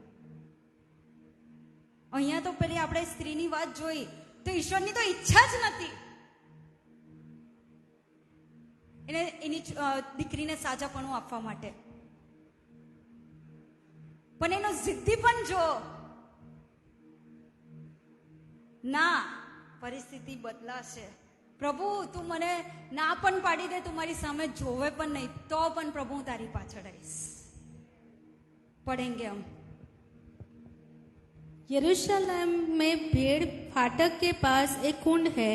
અહીંયા તો પેલી આપણે સ્ત્રીની વાત જોઈ તો ઈશ્વરની તો ઈચ્છા જ નથી એને એની દીકરીને સાજાપણું આપવા માટે, પણ એનો જિદ્દીપણ જો ના, પરિસ્થિતિ બદલાશે। પ્રભુ તું મને ના પણ પાડી દે, તું મારી સામે જોવે પણ નહીં, તો પણ પ્રભુ હું તારી પાછળ આવીશ। पढ़ेंगे हम। यरूशलेम में भेड़ फाटक के पास एक कुंड है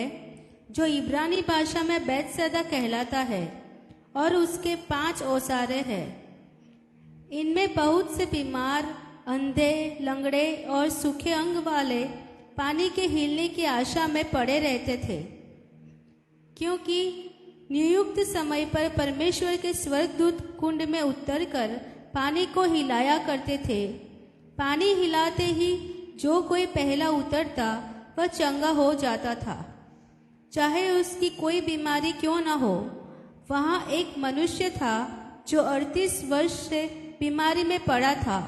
जो इब्रानी भाषा में बैतसैदा कहलाता है, और उसके 5 ओसारे हैं। इनमें बहुत से बीमार, अंधे, लंगड़े और सूखे अंग वाले पानी के हिलने की आशा में पड़े रहते थे, क्योंकि नियुक्त समय पर परमेश्वर के स्वर्गदूत कुंड में उतरकर पानी को हिलाया करते थे। पानी हिलाते ही जो कोई पहला उतरता वह चंगा हो जाता था, चाहे उसकी कोई बीमारी क्यों न हो। वहाँ एक मनुष्य था जो 38 वर्ष से बीमारी में पड़ा था।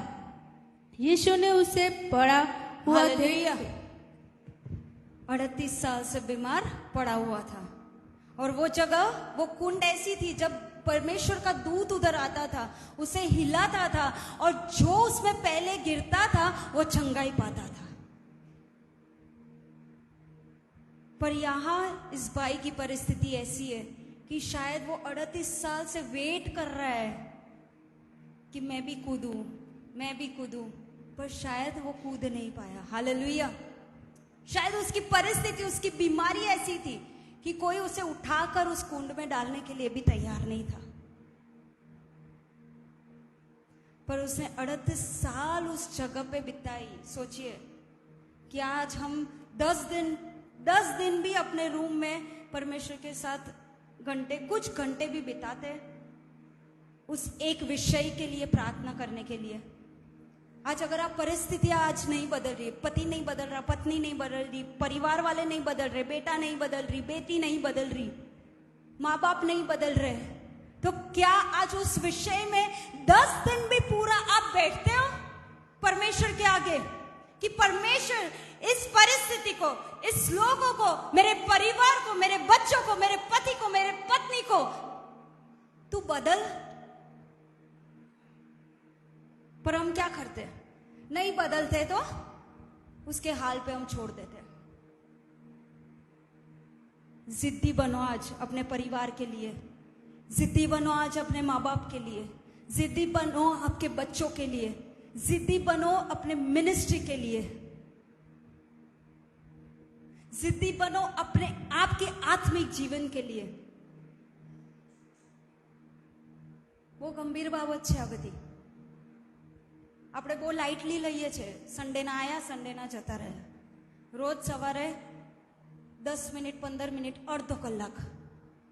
यीशु ने उसे पड़ा हुआ हालेलुया। 38 साल से बीमार पड़ा हुआ था, और वो जगह, वो कुंड ऐसी थी जब परमेश्वर का दूत उधर आता था, उसे हिलाता था, और जो उसमें पहले गिरता था वो चंगाई पाता था। पर यहाँ इस भाई की परिस्थिति ऐसी है कि शायद वो 38 साल से वेट कर रहा है कि मैं भी कूदूं, मैं भी कूदूं, पर शायद वो कूद नहीं पाया। हालेलुया। शायद उसकी परिस्थिति, उसकी बीमारी ऐसी थी कि कोई उसे उठाकर उस कुंड में डालने के लिए भी तैयार नहीं था, पर उसने 38 साल उस जगह पे बिताई। सोचिए कि आज हम 10 दिन भी अपने रूम में परमेश्वर के साथ कुछ घंटे भी बिताते उस एक विषय के लिए, प्रार्थना करने के लिए। आज अगर आप परिस्थितियां आज नहीं बदल रही, पति नहीं बदल रहा, पत्नी नहीं बदल रही, परिवार वाले नहीं बदल रहे, बेटा नहीं बदल रही, बेटी नहीं बदल रही, माँ बाप नहीं बदल रहे, तो क्या आज उस विषय में 10 दिन भी पूरा आप बैठते हो परमेश्वर के आगे कि परमेश्वर इस परिस्थिति को, इस लोगों को, मेरे परिवार को, मेरे बच्चों को, मेरे पति को, मेरे पत्नी को तू बदल। पर हम क्या करते? नहीं बदलते तो उसके हाल पे हम छोड़ देते। जिद्दी बनो आज अपने परिवार के लिए, जिद्दी बनो आज अपने माँ बाप के लिए, जिद्दी बनो आपके बच्चों के लिए, जिद्दी बनो अपने मिनिस्ट्री के लिए। जिद्दी बनो अपने आपके आत्मिक जीवन के लिए। બહુ ગંભીર બાબત છે આ બધી. આપણે બહુ લાઇટલી લઈએ છીએ. સન્ડેના આયા, સન્ડેના જતા રહ્યા. રોજ સવારે 10 મિનિટ, 15 મિનિટ, અડધો કલાક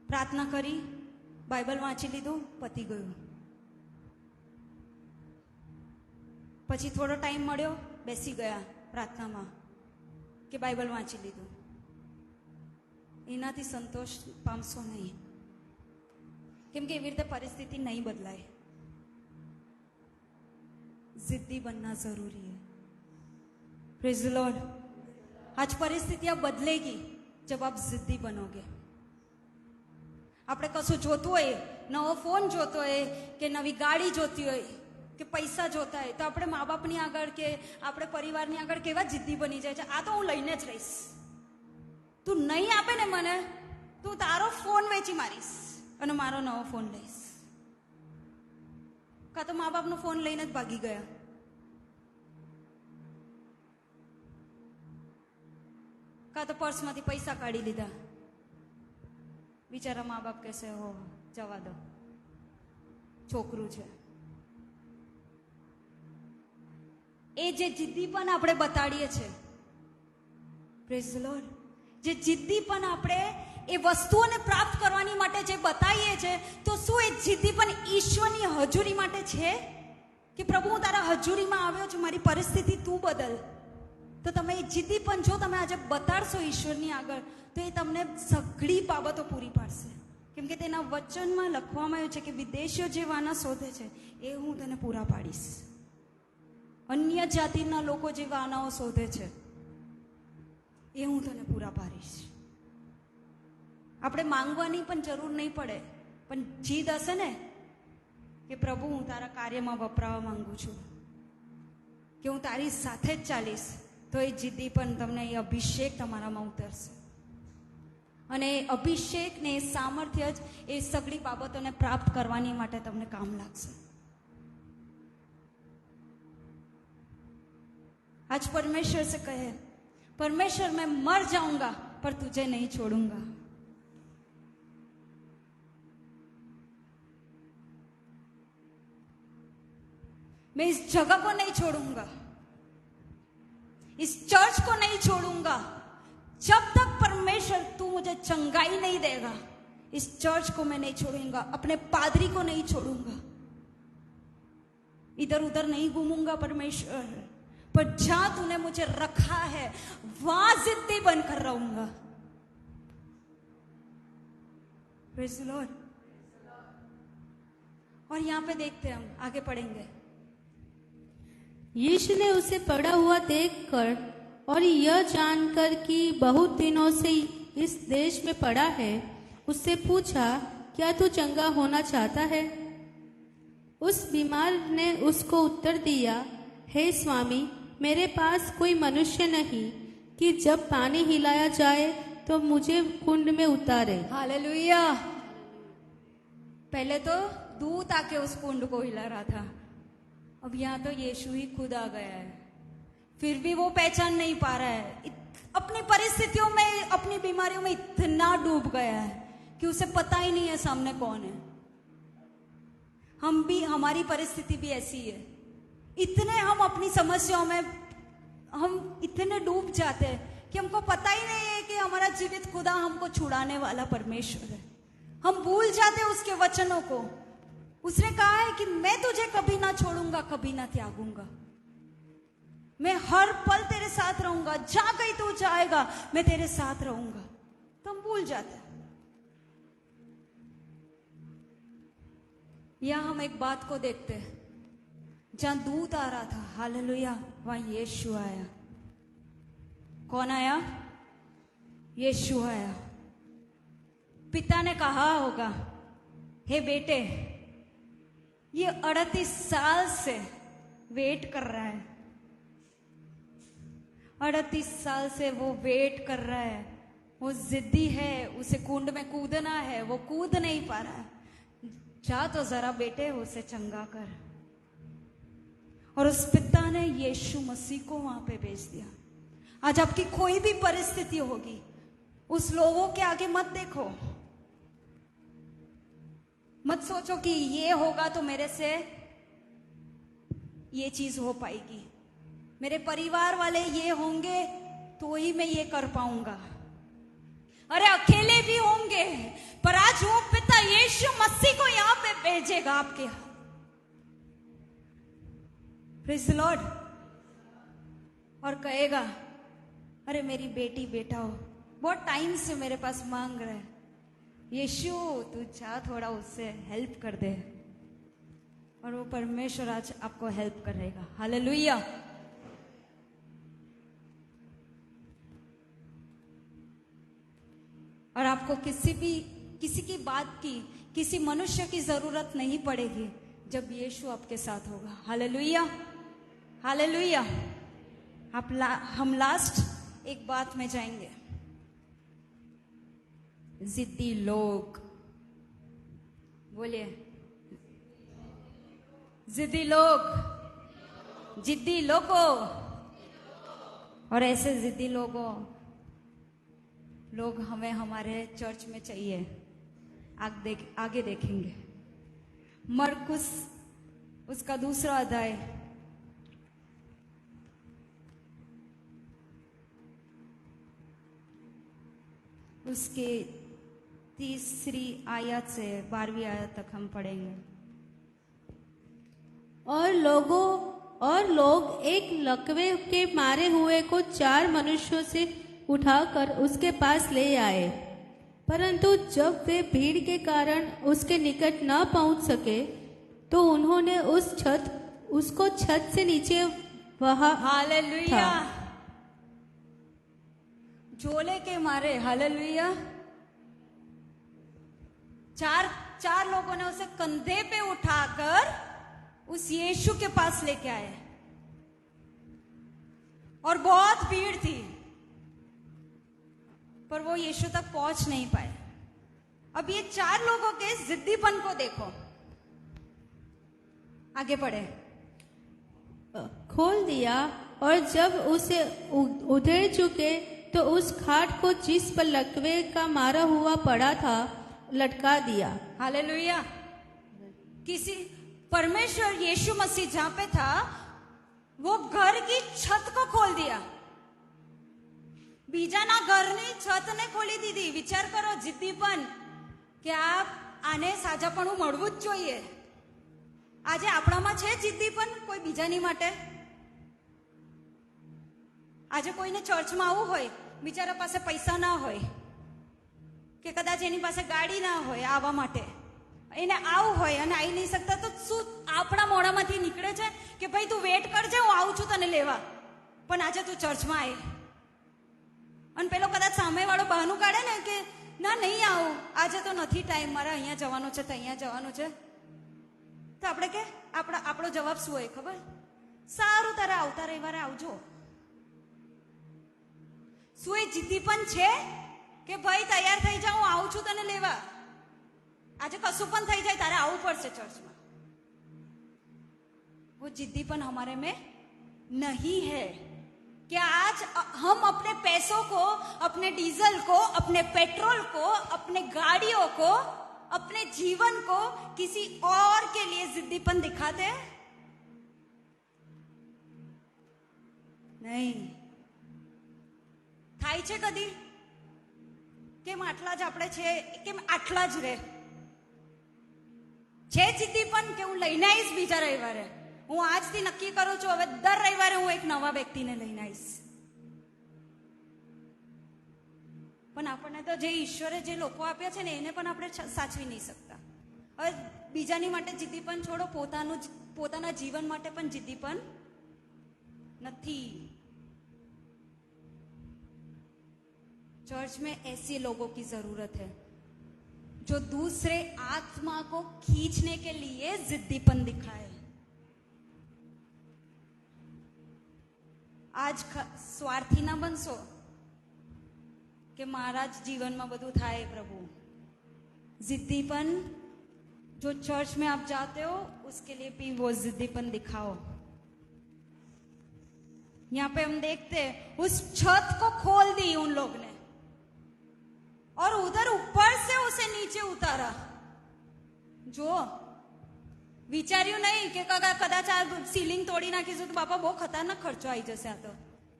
પ્રાર્થના કરી, બાઇબલ વાંચી લીધું, પતી ગયું. પછી થોડો ટાઈમ મળ્યો, બેસી ગયા પ્રાર્થનામાં કે બાઇબલ વાંચી લીધું. એનાથી સંતોષ પામશો નહીં, કેમ કે એવી રીતે પરિસ્થિતિ નહીં બદલાય. जिद्दी बनना जरूरी है. Praise the Lord. आज परिस्थितियां बदलेगी जब आप जिद्दी बनोगे. આપણે કશું જોતું હોય, નવો ફોન જોતો હોય કે નવી ગાડી જોતી હોય કે પૈસા જોતા હોય, તો આપણે મા બાપની આગળ કે આપણે પરિવારની આગળ કેવા જિદ્દી બની જાય છે, આ તો હું લઈને જ રહીશ, તું નહીં આપે ને મને, તું તારો ફોન વેચી મારીશ અને મારો નવો ફોન લઈશ. કાં તો મા બાપનો ફોન લઈને જ ભાગી ગયા. કાં તો પર્સમાંથી પૈસા કાઢી લીધા. બિચારા મા બાપ કહેશે હો જવા દો, છોકરું છે. એ જે જિદ્દીપણ આપણે બતાડીએ છીએ, પ્રેઝ ધ લોર્ડ, જે જિદ્દીપણ આપણે એ વસ્તુઓને પ્રાપ્ત કરવાની માટે જે બતાવીએ છીએ, તો શું એ જિદ્દીપણ ઈશ્વરની હજુરી માટે છે કે પ્રભુ હું તારા હજુરીમાં આવ્યો છું, મારી પરિસ્થિતિ તું બદલ? તો તમે એ જિદ્દીપણ જો તમે આજે બતાડશો ઈશ્વરની આગળ, તો એ તમને સઘળી બાબતો પૂરી પાડશે. કેમ કે તેના વચનમાં લખવામાં આવ્યું છે કે વિદેશીઓ જે વાના શોધે છે એ હું તને પૂરા પાડીશ. અન્ય જાતિના લોકો જે વાનાઓ શોધે છે એ હું તને પૂરા પાડીશ. આપણે માંગવાની પણ જરૂર નહીં પડે, પણ જીદ હશે ને કે પ્રભુ હું તારા કાર્યમાં વપરાવા માંગુ છું, કે હું તારી સાથે જ ચાલીશ, તો એ જીદ્દી પણ તમને એ અભિષેક તમારામાં ઉતરશે. અને એ અભિષેક ને એ સામર્થ્ય જ એ સગળી બાબતોને પ્રાપ્ત કરવાની માટે તમને કામ લાગશે. आज परमेश्वर से कहे, परमेश्वर मैं मर जाऊंगा पर तुझे नहीं छोड़ूंगा. मैं इस जगह को नहीं छोड़ूंगा, इस चर्च को नहीं छोड़ूंगा, जब तक परमेश्वर तू मुझे चंगाई नहीं देगा. इस चर्च को मैं नहीं छोड़ूंगा, अपने पादरी को नहीं छोड़ूंगा, इधर उधर नहीं घूमूंगा परमेश्वर, पर जहां तूने मुझे रखा है वहां जिद्दी बनकर रहूंगा. Praise the Lord. और यहां पे देखते हैं, हम आगे पढ़ेंगे. यीशु ने उसे पड़ा हुआ देखकर और यह जानकर कि बहुत दिनों से इस देश में पड़ा है, उससे पूछा, क्या तू चंगा होना चाहता है? उस बीमार ने उसको उत्तर दिया, हे स्वामी, मेरे पास कोई मनुष्य नहीं कि जब पानी हिलाया जाए तो मुझे कुंड में उतारे. हालेलुया. पहले तो दूत आके उस कुंड को हिला रहा था, अब यहाँ तो यीशु ही खुद आ गया है. फिर भी वो पहचान नहीं पा रहा है, अपनी परिस्थितियों में, अपनी बीमारियों में इतना डूब गया है कि उसे पता ही नहीं है सामने कौन है. हम भी, हमारी परिस्थिति भी ऐसी है. इतने हम अपनी समस्याओं में हम इतने डूब जाते हैं कि हमको पता ही नहीं है कि हमारा जीवित खुदा हमको छुड़ाने वाला परमेश्वर है. हम भूल जाते हैं उसके वचनों को. उसने कहा है कि मैं तुझे कभी ना छोड़ूंगा, कभी ना त्यागूंगा, मैं हर पल तेरे साथ रहूंगा, जहां कहीं तू जाएगा मैं तेरे साथ रहूंगा. तो हम भूल जाते हैं. यहां हम एक बात को देखते हैं, जहां दूत आ रहा था, हालेलुया, वहां यीशु आया. कौन आया? यीशु आया. पिता ने कहा होगा, हे बेटे, ये 38 साल से वेट कर रहा है, 38 साल से वो वेट कर रहा है, वो जिद्दी है, उसे कुंड में कूदना है, वो कूद नहीं पा रहा है. जा तो जरा बेटे उसे चंगा कर. और उस पिता ने यीशु मसीह को वहां पे भेज दिया. आज आपकी कोई भी परिस्थिति होगी, उस लोगों के आगे मत देखो। मत सोचो कि ये होगा तो मेरे से ये चीज हो पाएगी, मेरे परिवार वाले ये होंगे तो ही मैं ये कर पाऊंगा। अरे अकेले भी होंगे, पर आज वो पिता यीशु मसीह को यहां पे भेजेगा आपके यहां। Praise the Lord. और कहेगा, अरे मेरी बेटी बेटा हो, बहुत टाइम से मेरे पास मांग रहा है, यीशु तू जा थोड़ा उससे हेल्प कर दे। और वो परमेश्वर आज आपको हेल्प करेगा। हालेलुया। और आपको किसी की बात की, किसी मनुष्य की जरूरत नहीं पड़ेगी जब यीशु आपके साथ होगा। Hallelujah, hallelujah. हम लास्ट एक बात में जाएंगे। जिद्दी लोग, बोलिए, जिद्दी लोग, जिद्दी लोगों। और ऐसे जिद्दी लोग हमें हमारे चर्च में चाहिए। आगे देखेंगे मरकुस उसका 2 अध्याय, उसके 3 आयत से 12वीं आयत तक हम पढ़ेंगे। और लोग एक लकवे के मारे हुए को 4 मनुष्यों से उठाकर उसके पास ले आए, परंतु जब वे भीड़ के कारण उसके निकट न पहुंच सके तो उन्होंने उसको छत से नीचे वहां हालेलुया, झोले के मारे। हालेलुया। चार लोगों ने उसे कंधे पे उठाकर उस यीशु के पास लेके आए, और बहुत भीड़ थी, पर वो यीशु तक पहुंच नहीं पाए। अब ये 4 लोगों के जिद्दीपन को देखो। आगे पढ़े। खोल दिया, और जब उसे उधेड़ चुके तो उस खाट को जिस पर लकवे का मारा हुआ पड़ा था लटका दिया। हालेलुया। किसी परमेश्वर यीशु मसीह जहां पे था, वो घर की छत को खोल दिया। બીજાના ઘરની છતને ખોલી દીધી। વિચાર કરો, जिद्दीपन કે આને સાજાપણું મળવું જ જોઈએ। આજે આપણામાં છે जिद्दीपन કોઈ બીજાની માટે? આજે કોઈને ચર્ચમાં આવવું હોય, બિચારા પાસે પૈસા ના હોય, કે કદાચ એની પાસે ગાડી ના હોય આવવા માટે, એને આવું હોય અને આવી નહીં શકતા, તો શું આપણા મોઢામાંથી નીકળે છે કે ભાઈ તું વેટ કરજે, હું આવું છું તને લેવા, પણ આજે તું ચર્ચમાં આય। અને પેલો કદાચ સામેવાળો બહાનું કાઢે ને કે ના નહીં આવું, આજે તો નથી ટાઈમ, મારે અહીંયા જવાનું છે, તો અહીંયા જવાનું છે, તો આપણે કે આપણો જવાબ શું હોય ખબર? સારું, તારે આવતા રવિવારે આવજો। શું એ जिद्दीपन છે કે ભાઈ તૈયાર થઈ જાઉં, આવું છું તને લેવા? આજે કશું પણ થઈ જાય, તારે આવવું પડશે ચર્ચમાં। वो जिद्दीपन हमारे में नहीं है कि आज हम अपने पैसों को, अपने डीजल को, अपने पेट्रोल को, अपने गाड़ियों को, अपने जीवन को किसी और के लिए जिद्दीपन दिखाते नहीं। થાય છે કદી કેમ આટલા જ આપણે છે, કેમ આટલા જ રહે છે जिद्दीपन કે હું લઈને આવીશ બીજા રવિવારે। હું આજથી નક્કી કરું છું, હવે દર રવિવારે હું એક નવા વ્યક્તિને લઈને આવીશ। પણ આપણને તો જે ઈશ્વરે જે લોકો આપ્યા છે ને, એને પણ આપણે સાચવી નહીં શકતા। હવે બીજાની માટે जिद्दीपन છોડો, પોતાના જીવન માટે પણ जिद्दीपन નથી। चर्च में ऐसे लोगों की जरूरत है जो दूसरे आत्मा को खींचने के लिए जिद्दीपन दिखाए। आज स्वार्थी ना बनसो कि महाराज जीवन में बधु थाय प्रभु। जिद्दीपन जो चर्च में आप जाते हो, उसके लिए भी वो जिद्दीपन दिखाओ। यहाँ पे हम देखते हैं उस छत को खोल दी उन लोग ने और उधर ऊपर से उसे नीचे उतारा. જો વિચાર્યું નહીં કે કદાચ આ સીલિંગ તોડી નાખીશું તો બાપા બહુ ખતરનાક ખર્ચો આવી જશે. આ તો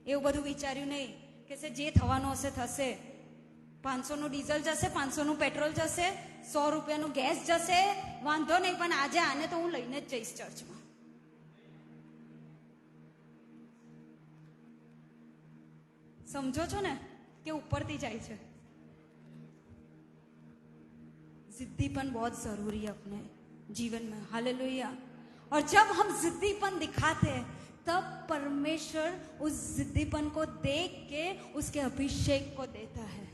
એવું બધું વિચાર્યું નહીં કે જે થવાનું હશે થશે. 500 નું ડીઝલ જશે, 500 નું પેટ્રોલ જશે, 100 રૂપિયાનું ગેસ જશે, વાંધો નહીં, પણ આજે આને તો હું લઈને જ જઈશ ચર્ચમાં. समझो છો ને કે ઉપરથી જાય છે. जिद्दीपन बहुत जरूरी है अपने जीवन में. हालेलुया. और जब हम जिद्दीपन दिखाते हैं तब परमेश्वर उस जिद्दीपन को देख के उसके अभिषेक को देता है.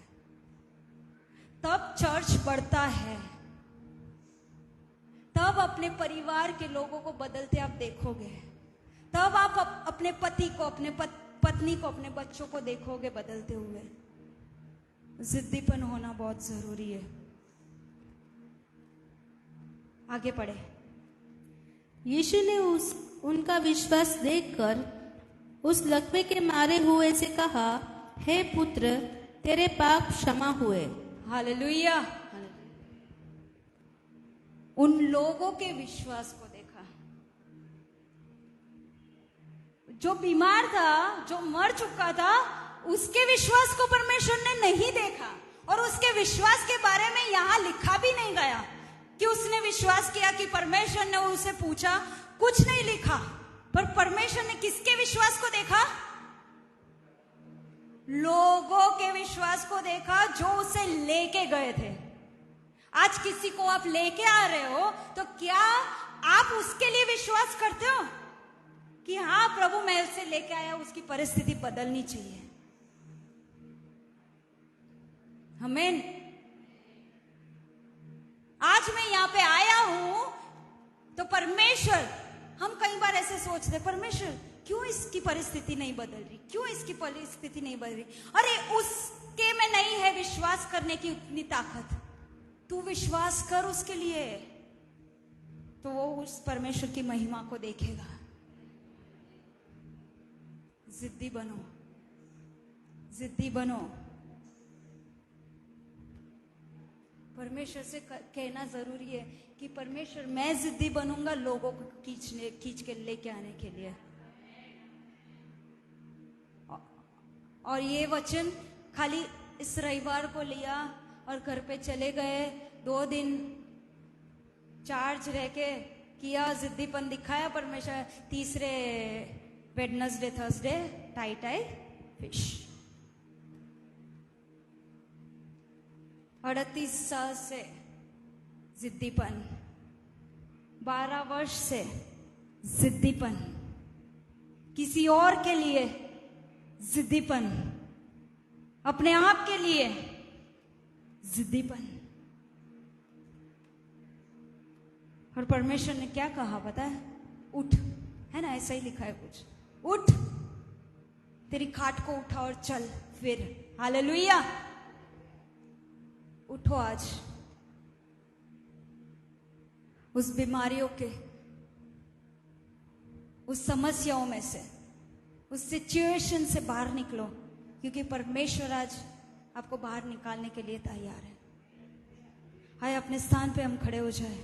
तब चर्च बढ़ता है. तब अपने परिवार के लोगों को बदलते आप देखोगे. तब आप अपने पति को, अपने पत्नी को, अपने बच्चों को देखोगे बदलते हुए. जिद्दीपन होना बहुत जरूरी है. आगे पढ़े. यीशु ने उनका विश्वास देखकर उस लकवे के मारे हुए से कहा, हे पुत्र, तेरे पाप क्षमा हुए. हालेलुया. उन लोगों के विश्वास को देखा. जो बीमार था, जो मर चुका था, उसके विश्वास को परमेश्वर ने नहीं देखा और उसके विश्वास के बारे में यहां लिखा भी नहीं गया कि उसने विश्वास किया कि परमेश्वर ने उसे पूछा. कुछ नहीं लिखा. पर परमेश्वर ने किसके विश्वास को देखा? लोगों के विश्वास को देखा जो उसे लेके गए थे. आज किसी को आप लेके आ रहे हो तो क्या आप उसके लिए विश्वास करते हो कि हाँ प्रभु मैं उसे लेके आया, उसकी परिस्थिति बदलनी चाहिए. आमीन. आज मैं यहाँ पे आया हूं तो परमेश्वर, हम कई बार ऐसे सोचते, परमेश्वर क्यों इसकी परिस्थिति नहीं बदल रही, क्यों इसकी परिस्थिति नहीं बदल रही. अरे उसके में नहीं है विश्वास करने की उतनी ताकत. तू विश्वास कर उसके लिए तो वो उस परमेश्वर की महिमा को देखेगा. जिद्दी बनो, जिद्दी बनो. परमेश्वर से कहना जरूरी है कि परमेश्वर मैं जिद्दी बनूंगा लोगों को खींच के लेके आने के लिए. और ये वचन खाली इस रविवार को लिया और घर पे चले गए, 2 दिन चार्ज रह के किया, जिद्दीपन दिखाया परमेश्वर. तीसरे वेडनेसडे थर्सडे टाई फिश. 38 साल से जिद्दीपन, 12 वर्ष से जिद्दीपन, किसी और के लिए जिद्दीपन, अपने आप के लिए जिद्दीपन. और परमेश्वर ने क्या कहा पता है? उठ. है ना, ऐसा ही लिखा है कुछ. उठ, तेरी खाट को उठा और चल फिर. हालेलुया. उठो आज उस बीमारियों के, उस समस्याओं में से, उस सिचुएशन से बाहर निकलो, क्योंकि परमेश्वर आज आपको बाहर निकालने के लिए तैयार है. आए अपने स्थान पे हम खड़े हो जाए.